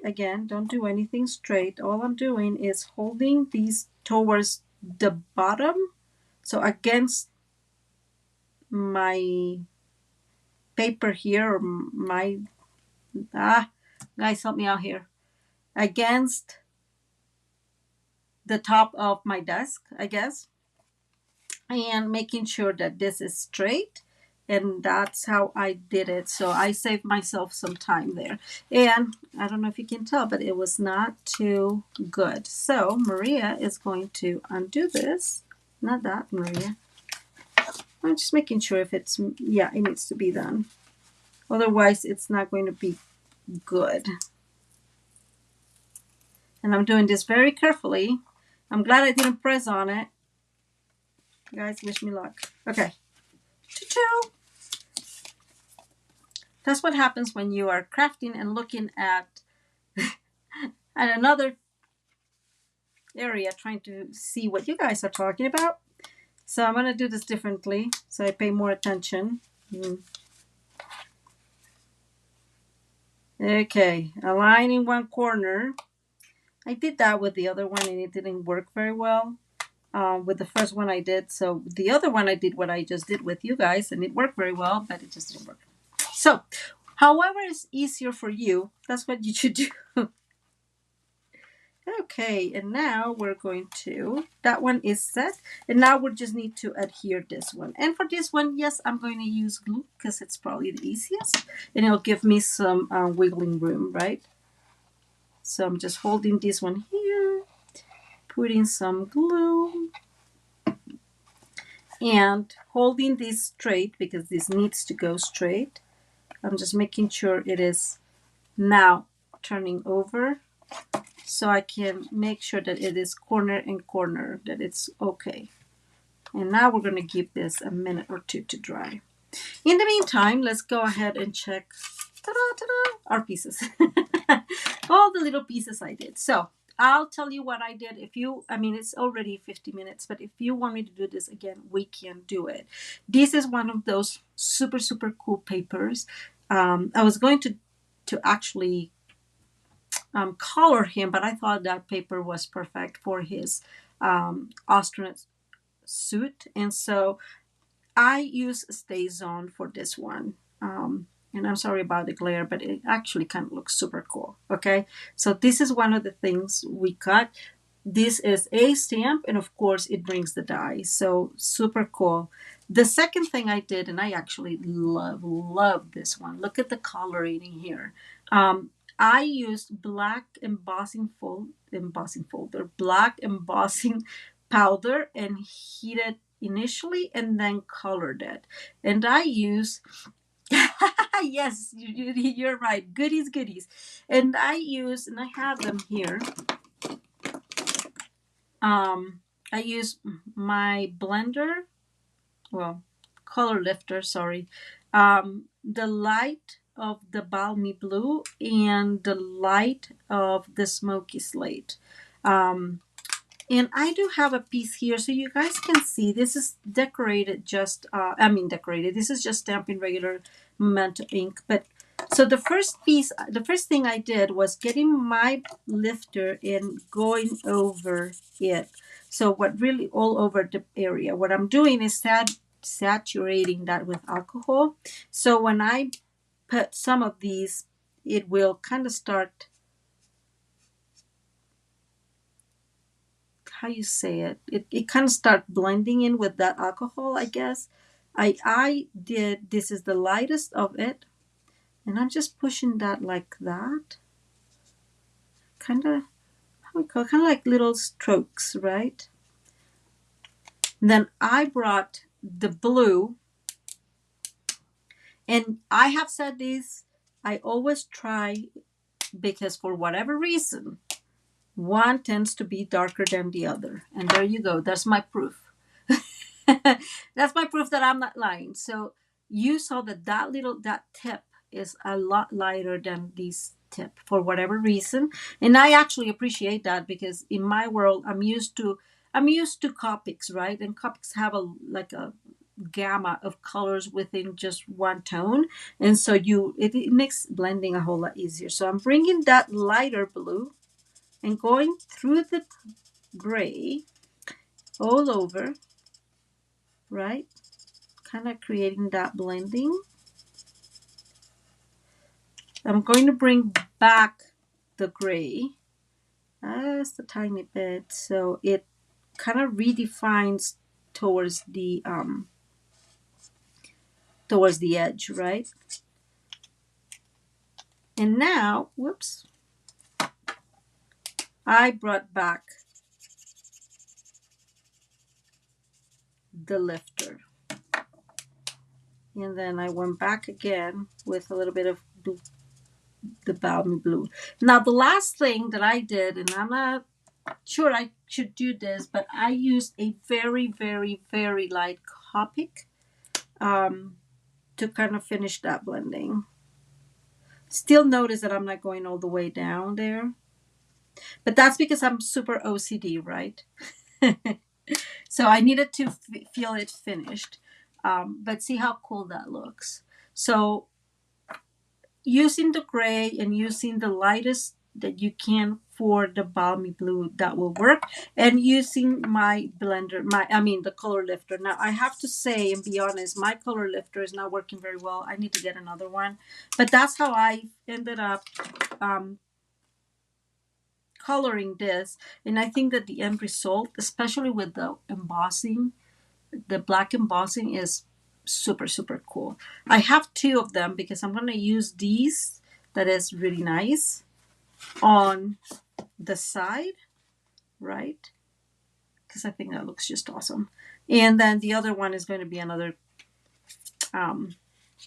again, don't do anything straight, all I'm doing is holding these towards the bottom. So against my paper here, or my guys, help me out here, against the top of my desk, I guess, and making sure that this is straight. And that's how I did it. So I saved myself some time there. And I don't know if you can tell, but it was not too good. So Maria is going to undo this. Not that, Maria. I'm just making sure if it needs to be done. Otherwise, it's not going to be good. And I'm doing this very carefully. I'm glad I didn't press on it. Guys, wish me luck. Okay. Choo-choo. That's what happens when you are crafting and looking at another area, trying to see what you guys are talking about. So I'm going to do this differently so I pay more attention. Okay, aligning one corner. I did that with the other one and it didn't work very well. With the first one I did. So the other one I did what I just did with you guys and it worked very well, but it just didn't work. So, however is easier for you, that's what you should do. Okay, and now we're going to, that one is set. And now we just need to adhere this one. And for this one, yes, I'm going to use glue because it's probably the easiest. And it'll give me some wiggling room, right? So I'm just holding this one here, putting some glue, and holding this straight because this needs to go straight. I'm just making sure it is now turning over so I can make sure that it is corner and corner, that it's okay. And now we're going to give this a minute or two to dry. In the meantime, let's go ahead and check our pieces. All the little pieces I did. So I'll tell you what I did. It's already 50 minutes, but if you want me to do this again, we can do it. This is one of those super, super cool papers. I was going to actually color him, but I thought that paper was perfect for his astronaut suit. And so I use StayZone for this one. And I'm sorry about the glare, but it actually kind of looks super cool. Okay, so this is one of the things we cut. This is a stamp, and of course it brings the die. So super cool. The second thing I did, and I actually love this one. Look at the coloring here. I used black embossing powder and heated initially and then colored it. And I use yes, you're right. Goodies. And I have them here. I use my blender, color lifter, sorry. The light of the balmy blue and the light of the smoky slate. And I do have a piece here so you guys can see. This is decorated just, decorated. This is just Stampin' regular Memento ink. But so the first thing I did was getting my lifter and going over it. So what really all over the area. What I'm doing is saturating that with alcohol. So when I put some of these, it will kind of start, how you say it, it kind of start blending in with that alcohol, I guess. I did, this is the lightest of it, and I'm just pushing that like that, kind of, how we call it, kind of like little strokes, right? And then I brought the blue, and I have said this, I always try, because for whatever reason one tends to be darker than the other, and there you go, that's my proof. That's my proof that I'm not lying. So you saw that that tip is a lot lighter than this tip for whatever reason, and I actually appreciate that, because in my world I'm used to Copics, right? And Copics have a gamma of colors within just one tone, and so it makes blending a whole lot easier. So I'm bringing that lighter blue and going through the gray all over, right? Kind of creating that blending. I'm going to bring back the gray just a tiny bit, so it kind of redefines towards the edge, right? And now, whoops, I brought back the lifter. And then I went back again with a little bit of blue, the balmy blue. Now the last thing that I did, and I'm not sure I should do this, but I used a very, very, very light Copic to kind of finish that blending. Still notice that I'm not going all the way down there, but that's because I'm super OCD, right? So I needed to feel it finished. But see how cool that looks. So using the gray and using the lightest that you can for the balmy blue, that will work. And using my blender, the color lifter. Now I have to say and be honest, my color lifter is not working very well. I need to get another one. But that's how I ended up coloring this. And I think that the end result, especially with the embossing, the black embossing, is super, super cool. I have two of them because I'm going to use these, that is really nice, on the side, right? Because I think that looks just awesome. And then the other one is going to be another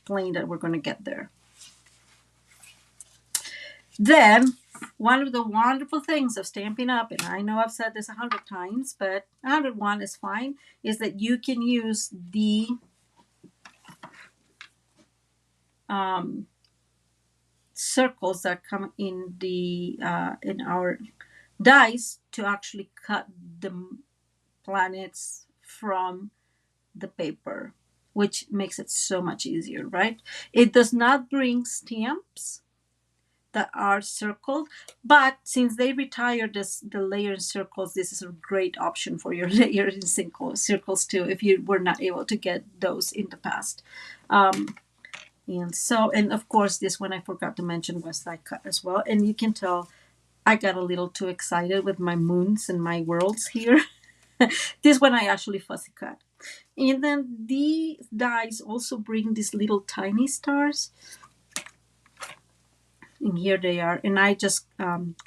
plane that we're going to get there. Then one of the wonderful things of Stampin' Up, and I know I've said this 100 times, but 101 is fine, is that you can use the circles that come in the in our dies to actually cut the planets from the paper, which makes it so much easier, right? It does not bring stamps that are circled, but since they retired the layer circles, this is a great option for your layer in circles too, if you were not able to get those in the past. And of course, this one I forgot to mention was die cut as well. And you can tell I got a little too excited with my moons and my worlds here. This one I actually fussy cut. And then the dies also bring these little tiny stars. And here they are. And I just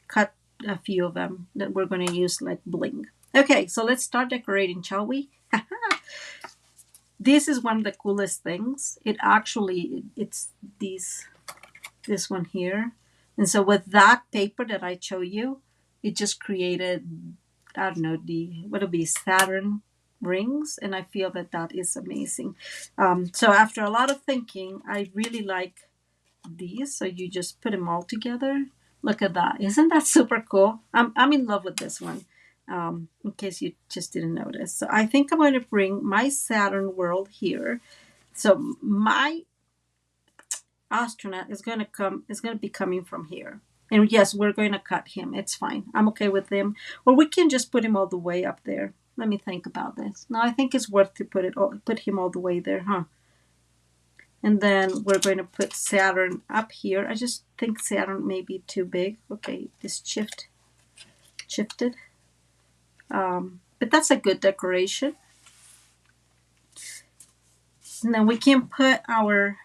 cut a few of them that we're going to use like bling. Okay, so let's start decorating, shall we? This is one of the coolest things. It's this one here. And so with that paper that I show you, it just created, I don't know, what'll be Saturn rings. And I feel that that is amazing. So after a lot of thinking, I really like these. So you just put them all together. Look at that. Isn't that super cool? I'm in love with this one. In case you just didn't notice. So I think I'm going to bring my Saturn world here. So my astronaut is going to be coming from here. And yes, we're going to cut him. It's fine. I'm okay with him. Or we can just put him all the way up there. Let me think about this. No, I think it's worth to put him all the way there, huh? And then we're going to put Saturn up here. I just think Saturn may be too big. Okay, this shifted. But that's a good decoration. And then we can put our...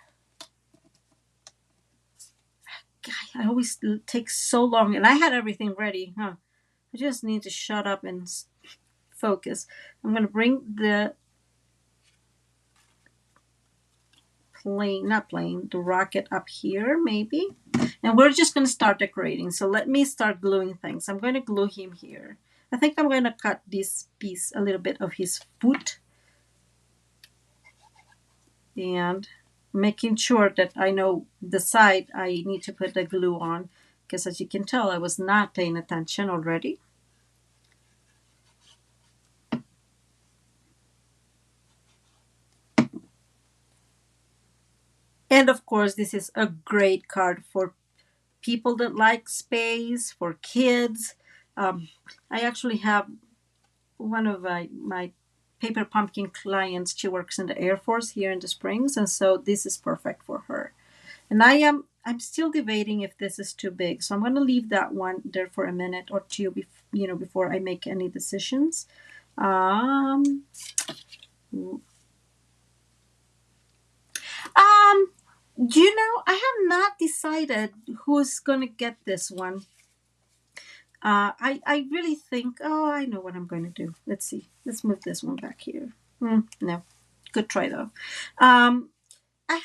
God, I always take so long. And I had everything ready, huh? I just need to shut up and focus. I'm going to bring the the rocket up here, maybe. And we're just going to start decorating. So let me start gluing things. I'm going to glue him here. I think I'm going to cut this piece, a little bit of his foot. And making sure that I know the side I need to put the glue on. Because as you can tell, I was not paying attention already. And of course, this is a great card for people that like space, for kids. I actually have one of my paper pumpkin clients. She works in the Air Force here in the Springs, and so this is perfect for her. And I'm still debating if this is too big, so I'm going to leave that one there for a minute or two, before I make any decisions. Um, I have not decided who's going to get this one. I really think, oh, I know what I'm going to do. Let's see. Let's move this one back here. No. Good try, though. I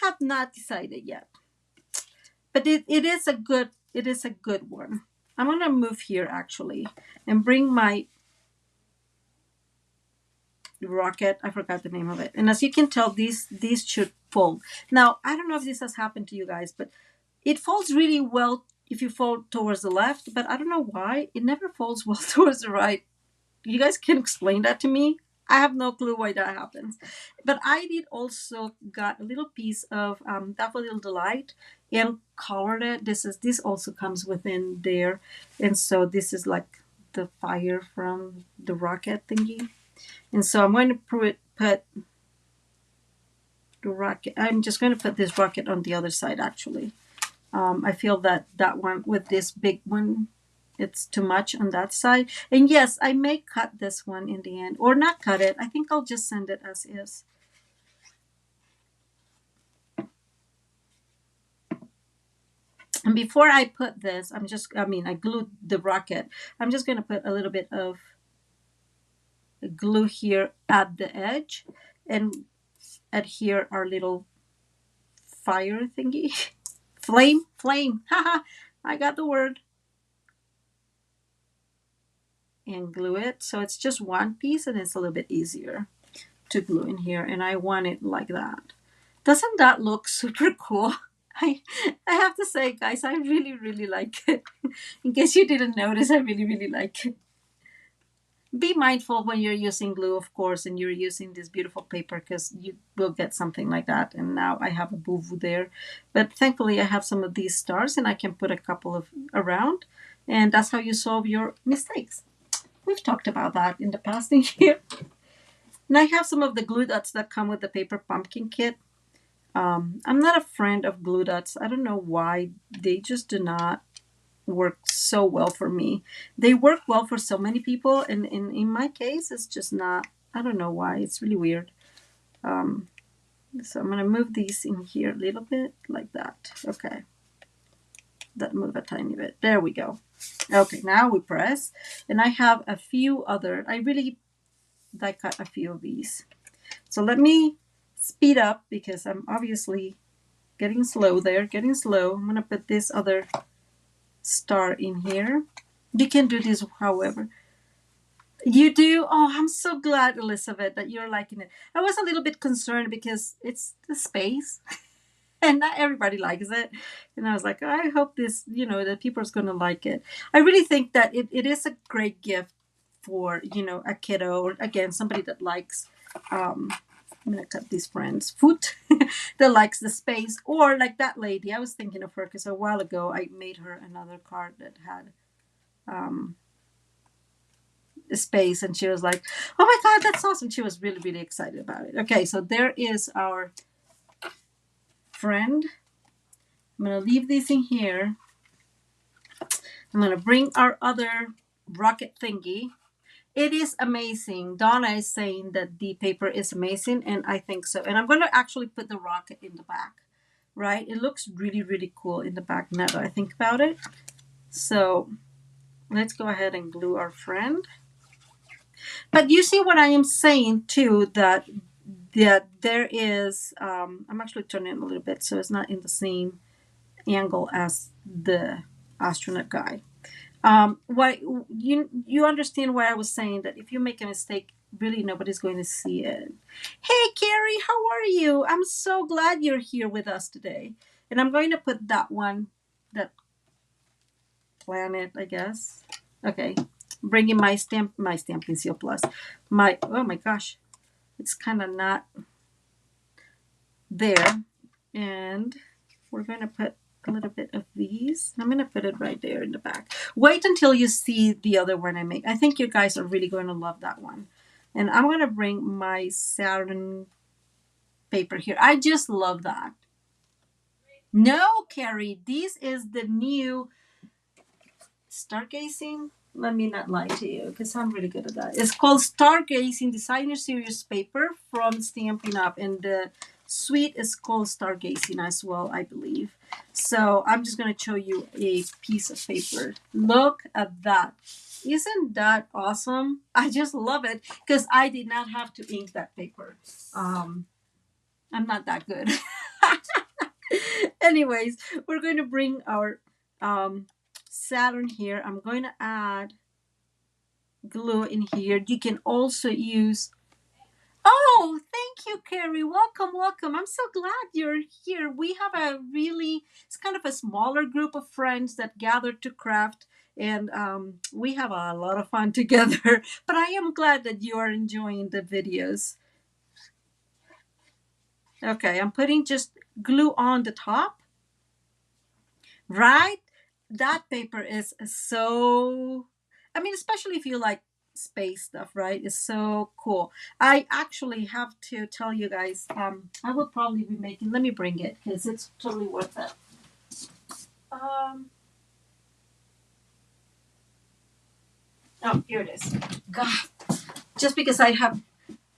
have not decided yet. But it is a good one. I'm going to move here, actually, and bring my rocket. I forgot the name of it. And as you can tell, these should fold. Now, I don't know if this has happened to you guys, but it folds really well if you fold towards the left, but I don't know why. It never folds well towards the right. You guys can explain that to me. I have no clue why that happens. But I did also got a little piece of Daffodil Delight and colored it. This also comes within there. And so this is like the fire from the rocket thingy. And so I'm going to put the rocket. I'm just going to put this rocket on the other side, actually. I feel that one with this big one, it's too much on that side. And yes, I may cut this one in the end, or not cut it. I think I'll just send it as is. And before I put this, I glued the rocket. I'm just going to put a little bit of glue here at the edge and adhere our little fire thingy. Flame. Haha, I got the word. And glue it. So it's just one piece and it's a little bit easier to glue in here. And I want it like that. Doesn't that look super cool? I have to say, guys, I really, really like it. In case you didn't notice, I really, really like it. Be mindful when you're using glue, of course, and you're using this beautiful paper, because you will get something like that. And now I have a boo-boo there. But thankfully, I have some of these stars and I can put a couple of around. And that's how you solve your mistakes. We've talked about that in the past in here. And I have some of the glue dots that come with the paper pumpkin kit. I'm not a friend of glue dots. I don't know why. They just do not work so well for me. They work well for so many people, and in my case, it's just not. I don't know why. It's really weird. So I'm going to move these in here a little bit, like that. Okay. That move a tiny bit. There we go. Okay, now we press. And I have a few other. I die cut a few of these. So let me speed up, because I'm obviously getting slow there. Getting slow. I'm going to put this other star in here. You can do this however. You do? Oh, I'm so glad, Elizabeth, that you're liking it. I was a little bit concerned because it's the space. and not everybody likes it. And I was like, oh, I hope this, that people are going to like it. I really think that it is a great gift for, a kiddo, or again, somebody that likes, I'm going to cut these friends foot that likes the space, or like that lady. I was thinking of her because a while ago I made her another card that had a space, and she was like, oh my God, that's awesome. She was really, really excited about it. Okay, so there is our friend. I'm going to leave these in here. I'm going to bring our other rocket thingy. It is amazing. Donna is saying that the paper is amazing, and I think so. And I'm going to actually put the rocket in the back, right? It looks really, really cool in the back now that I think about it. So let's go ahead and glue our friend. But you see what I am saying too, that there is, I'm actually turning it a little bit so it's not in the same angle as the astronaut guy. Why you understand why I was saying that if you make a mistake, really nobody's going to see it. Hey Carrie, how are you? I'm so glad you're here with us today. And I'm going to put that that planet, I guess. Okay, bringing my Stampin' Seal Plus. Oh my gosh, it's kind of not there, and we're going to put a little bit of these. I'm going to put it right there in the back. Wait until you see the other one I make. I think you guys are really going to love that one. And I'm going to bring my Saturn paper here. I just love that. No, Carrie, this is the new Stargazing. Let me not lie to you because I'm really good at that. It's called Stargazing Designer Series Paper from Stampin'Up, and the suite is called Stargazing as well, I believe. So I'm just going to show you a piece of paper. Look at that. Isn't that awesome? I just love it because I did not have to ink that paper. I'm not that good. Anyways, we're going to bring our Saturn here. I'm going to add glue in here. You can also use, oh, thank you, Carrie. Welcome, welcome. I'm so glad you're here. We have it's kind of a smaller group of friends that gather to craft, and we have a lot of fun together. But I am glad that you are enjoying the videos. Okay, I'm putting just glue on the top, right? That paper is so, I mean, especially if you like space stuff, right? It's so cool. I actually have to tell you guys, I will probably be making, let me bring it because it's totally worth it. Oh, here it is. God, just because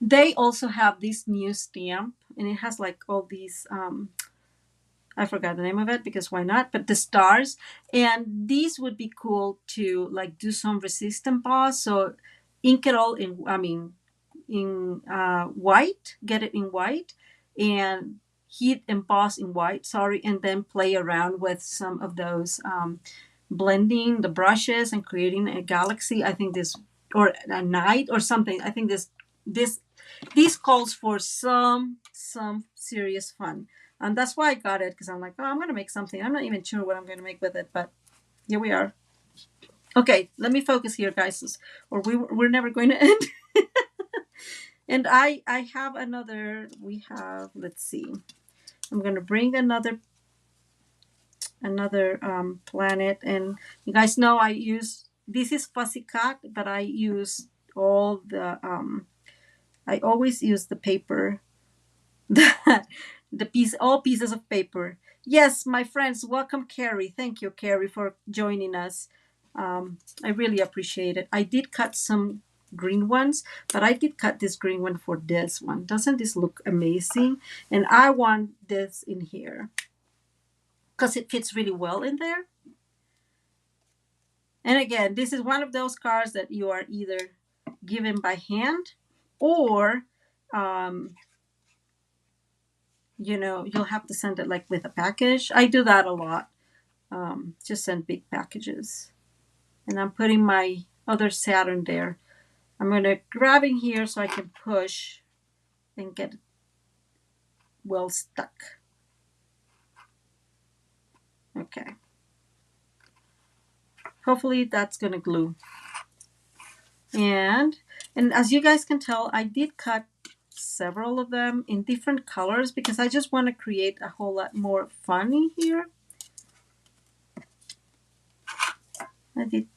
they also have this new stamp, and it has like all these, I forgot the name of it because why not? But the stars, and these would be cool to like do some resistant emboss. So ink it all in, in white, get it in white, and heat emboss in white. Sorry, and then play around with some of those, blending the brushes and creating a galaxy. I think this, or a night or something. I think this calls for some serious fun. And that's why I got it, because I'm like, oh, I'm going to make something. I'm not even sure what I'm going to make with it, but here we are. Okay, let me focus here, guys, or we're never going to end. And I have let's see. I'm going to bring another planet. And you guys know this is Fussy Cut, but I use all the, I always use the paper all pieces of paper. Yes, my friends, welcome, Carrie. Thank you, Carrie, for joining us. I really appreciate it. I did cut some green ones, but I did cut this green one for this one. Doesn't this look amazing? And I want this in here because it fits really well in there. And again, this is one of those cards that you are either given by hand, or you'll have to send it like with a package. I do that a lot. Just send big packages. And I'm putting my other Saturn there. I'm going to grab in here so I can push and get it well stuck. Okay. Hopefully that's going to glue. And as you guys can tell, I did cut several of them in different colors because I just want to create a whole lot more fun in here. I did.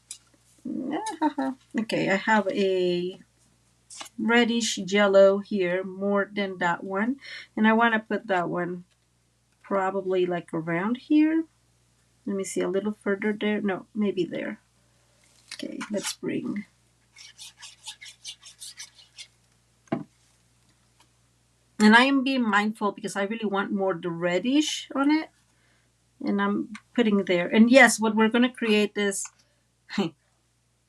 Okay, I have a reddish yellow here more than that one, and I want to put that one probably like around here. Let me see, a little further there. No, maybe there. Okay, let's bring. And I am being mindful because I really want more the reddish on it. And I'm putting there. And yes, what we're going to create is,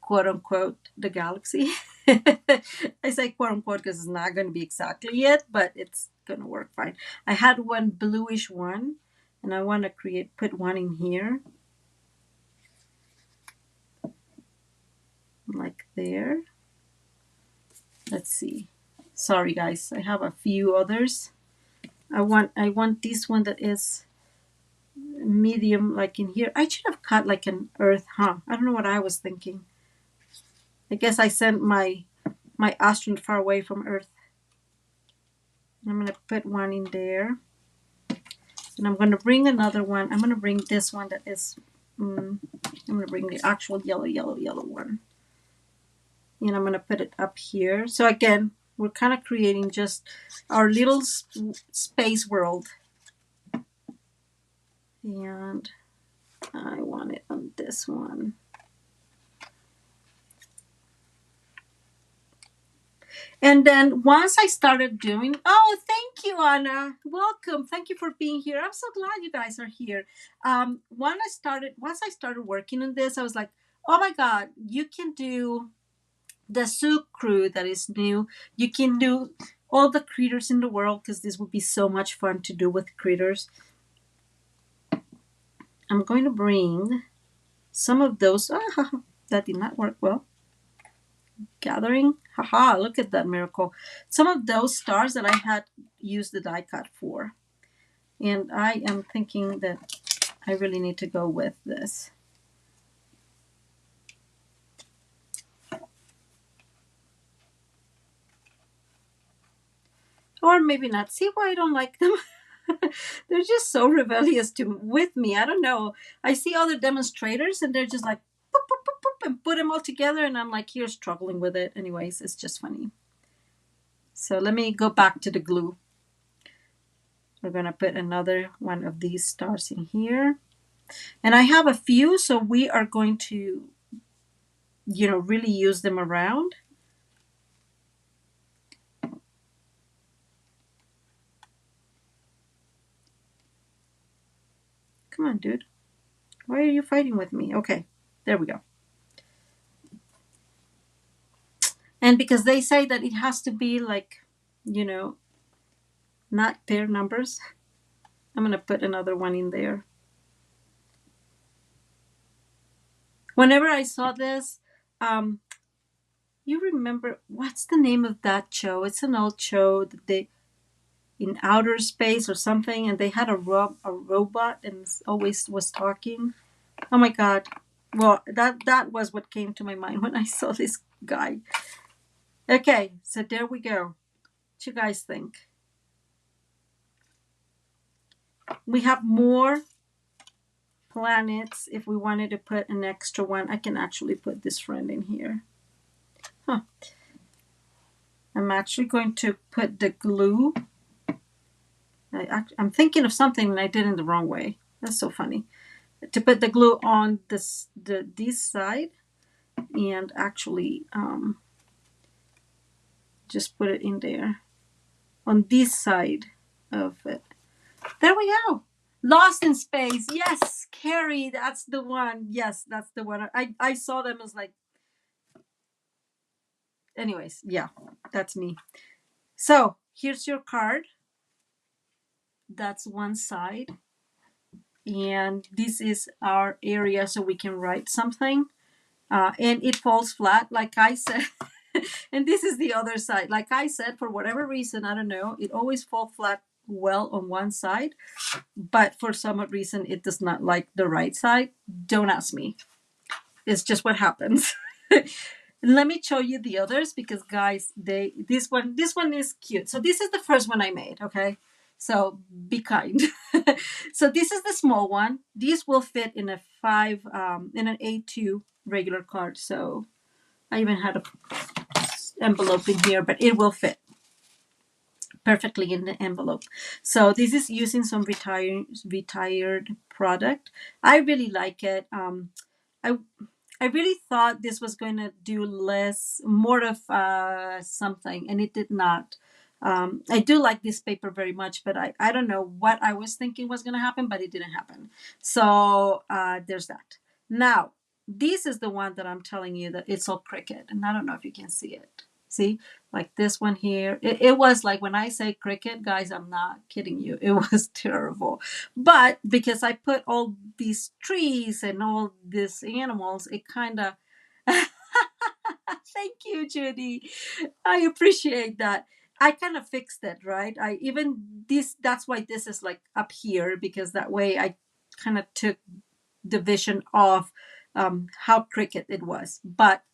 quote unquote, the galaxy. I say quote unquote because it's not going to be exactly it, but it's going to work fine. I had one bluish one, and I want to put one in here. Like there. Let's see. Sorry guys, I have a few others. I want this one that is medium, like in here. I should have cut like an earth, huh? I don't know what I was thinking. I guess I sent my astronaut far away from Earth. I'm gonna put one in there, and I'm gonna bring another one. I'm gonna bring this one that is. I'm gonna bring the actual yellow one, and I'm gonna put it up here. So again, we're kind of creating just our little space world, and I want it on this one. And then once I started doing, oh, thank you, Anna. Welcome. Thank you for being here. I'm so glad you guys are here. Once I started working on this, I was like, oh my God, you can do the Souk crew that is new. You can do all the critters in the world because this would be so much fun to do with critters. I'm going to bring some of those. That did not work well. Gathering. Haha, look at that miracle. Some of those stars that I had used the die cut for. And I am thinking that I really need to go with this. Or maybe not. See why I don't like them? They're just so rebellious with me. I don't know. I see other demonstrators and they're just like, boop, boop, boop, boop, and put them all together. And I'm like here struggling with it. Anyways, it's just funny. So let me go back to the glue. We're going to put another one of these stars in here. And I have a few, so we are going to, really use them around. Come on, dude. Why are you fighting with me? Okay, there we go. And because they say that it has to be like, not pair numbers, I'm going to put another one in there. Whenever I saw this, you remember, what's the name of that show? It's an old show that they, in outer space or something, and they had a robot and always was talking. Oh my God. Well, that was what came to my mind when I saw this guy. Okay, so there we go. What you guys think? We have more planets. If we wanted to put an extra one, I can actually put this friend in here. Huh. I'm actually going to put the glue. I'm thinking of something and I did it the wrong way. That's so funny. To put the glue on this side and actually just put it in there on this side of it. There we go. Lost in Space. Yes, Carrie, that's the one. Yes, that's the one. I saw them as like, anyways, yeah, that's me. So here's your card. That's one side. And this is our area so we can write something. And it falls flat, like I said. And this is the other side. Like I said, for whatever reason, I don't know, it always falls flat well on one side, but for some reason it does not like the right side. Don't ask me. It's just what happens. Let me show you the others because guys, this one is cute. So this is the first one I made, okay? So be kind. So this is the small one. This will fit in a in an A2 regular card. So I even had a envelope in here, but it will fit perfectly in the envelope. So this is using some retired product. I really like it. I I really thought this was going to do more of something, and it did not. I do like this paper very much, but I don't know what I was thinking was going to happen, but it didn't happen. So there's that. Now, this is the one that I'm telling you that it's all cricket, and I don't know if you can see it. See, like this one here. It was like when I say cricket, guys, I'm not kidding you. It was terrible. But because I put all these trees and all these animals, it kind of. Thank you, Judy. I appreciate that. I kind of fixed it, right? I even this. That's why this is like up here because that way I kind of took the vision of how cricket it was. But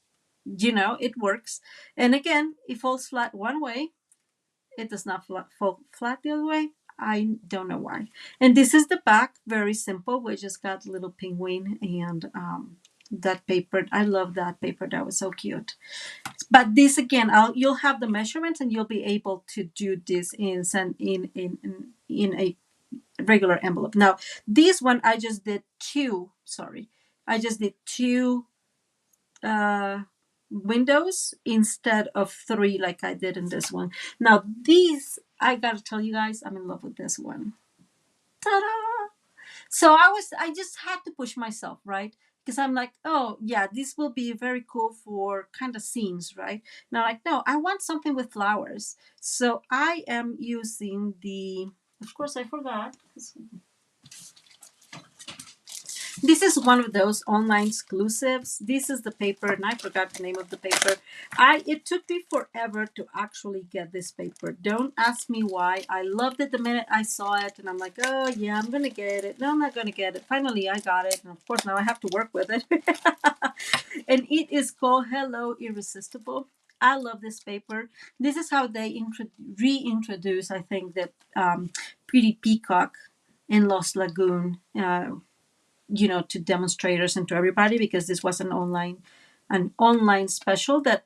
it works. And again, it falls flat one way. It does not fall flat the other way. I don't know why. And this is the back, very simple. We just got a little penguin and that paper. I love that paper. That was so cute. But this again, you'll have the measurements and you'll be able to do this in a regular envelope. Now, this one I just did two. Sorry, I just did two windows instead of three like I did in this one. Now these, I gotta tell you guys, I'm in love with this one. Ta-da! So I just had to push myself, right? Because I'm like, oh yeah, this will be very cool for kind of scenes, right? Now, like, no, I want something with flowers. So I am using of course I forgot. This is one of those online exclusives. This is the paper, and I forgot the name of the paper. It took me forever to actually get this paper. Don't ask me why. I loved it the minute I saw it, and I'm like, oh yeah, I'm gonna get it. No, I'm not gonna get it. Finally, I got it, and of course now I have to work with it. And it is called Hello Irresistible. I love this paper. This is how they reintroduce, I think, that Pretty Peacock in Lost Lagoon. To demonstrators and to everybody because this was an online special that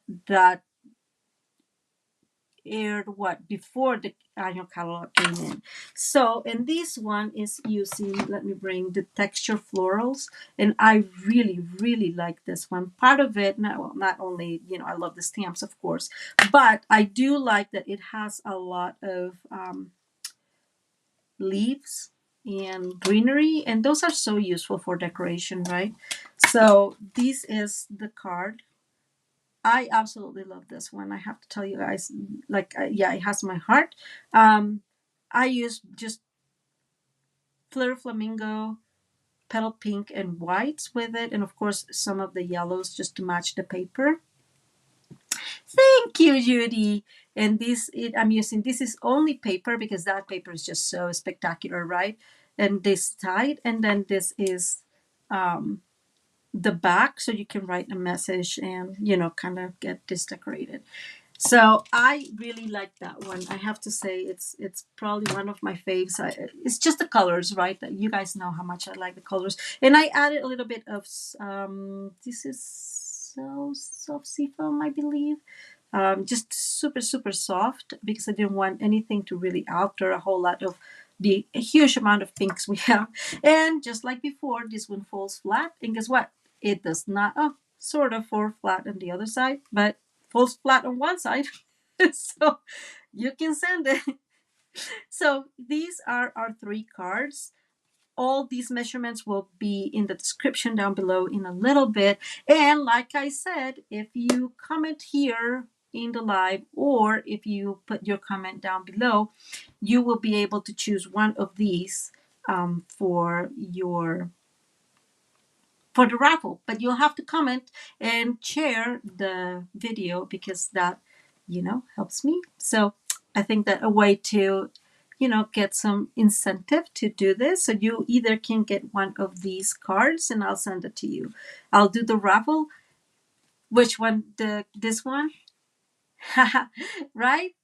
aired before the annual catalog came in. So, and this one is using, let me bring the texture florals, and I really really like this one. Part of it, not only I love the stamps of course, but I do like that it has a lot of leaves and greenery, and those are so useful for decoration, right? So this is the card. I absolutely love this one. I have to tell you guys, like, yeah, it has my heart. I use just Fleur Flamingo, petal pink, and whites with it, and of course some of the yellows just to match the paper. Thank you, Judy. And I'm using, this is only paper because that paper is just so spectacular, right? And this side, and then this is the back, so you can write a message and kind of get this decorated. So I really like that one. I have to say it's probably one of my faves. It's just the colors, right? You guys know how much I like the colors, and I added a little bit of this is so soft seafoam, I believe. Just super super soft because I didn't want anything to really alter a whole lot of the huge amount of pinks we have. And just like before, this one falls flat, and guess what? It does not. Oh, sort of fall flat on the other side, but falls flat on one side. So you can send it. So these are our three cards. All these measurements will be in the description down below in a little bit. And like I said, if you comment here in the live, or if you put your comment down below, you will be able to choose one of these for the raffle. But you'll have to comment and share the video because that helps me. So I think that a way to get some incentive to do this. So you either can get one of these cards and I'll send it to you. I'll do the raffle. Which one? This one? Right?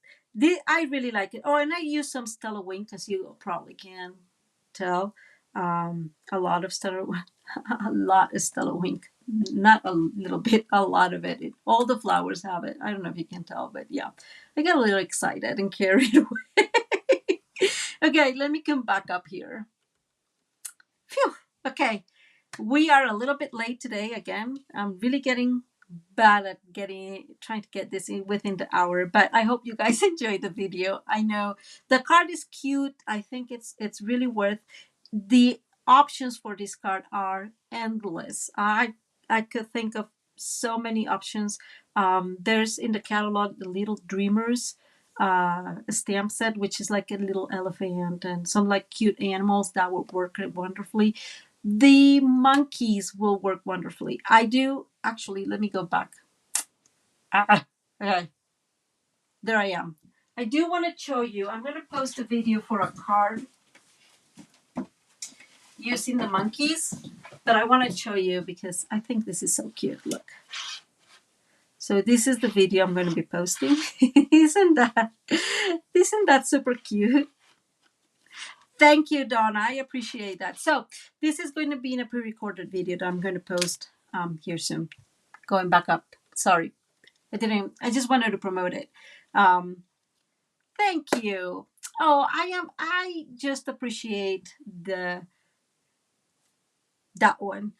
I really like it. Oh, and I use some Stella Wing because you probably can tell. A lot of Stella, a lot of Stella Wing. Not a little bit, a lot of it. All the flowers have it. I don't know if you can tell, but yeah, I got a little excited and carried away. Okay, let me come back up here. Phew. Okay, we are a little bit late today again. I'm really getting bad at trying to get this in within the hour, but I hope you guys enjoyed the video. I know the card is cute. I think it's really worth. The options for this card are endless. I could think of so many options. There's in the catalog the Little Dreamers stamp set, which is like a little elephant and some like cute animals that would work wonderfully. The monkeys will work wonderfully. I do actually. Let me go back. Okay, there I am. I do want to show you. I'm going to post a video for a card using the monkeys, but I want to show you because I think this is so cute. Look. So this is the video I'm going to be posting. Isn't that super cute? Thank you, Donna. I appreciate that. So this is going to be in a pre-recorded video that I'm going to post here soon. Going back up. Sorry. I just wanted to promote it. Thank you. Oh, I just appreciate that one.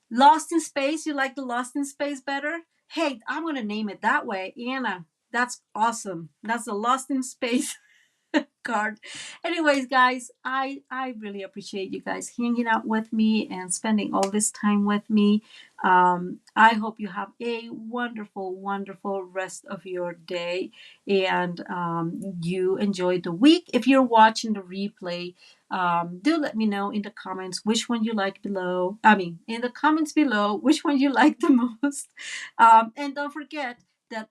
Lost in Space. You like the Lost in Space better? Hey, I'm going to name it that way. Anna, that's awesome. That's the Lost in Space card. Anyways, guys, I really appreciate you guys hanging out with me and spending all this time with me. I hope you have a wonderful, wonderful rest of your day and you enjoyed the week. If you're watching the replay, do let me know in the comments which one you like below. In the comments below, which one you like the most. And don't forget that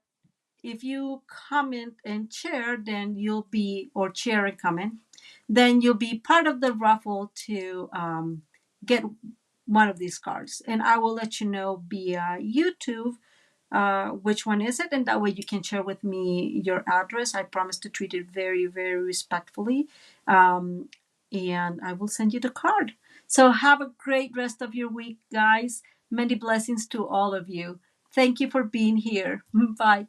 if you comment and share, then you'll be, or share and comment, then you'll be part of the raffle to get one of these cards. And I will let you know via YouTube which one is it. And that way you can share with me your address. I promise to treat it very, very respectfully. And I will send you the card. So have a great rest of your week, guys. Many blessings to all of you. Thank you for being here. Bye.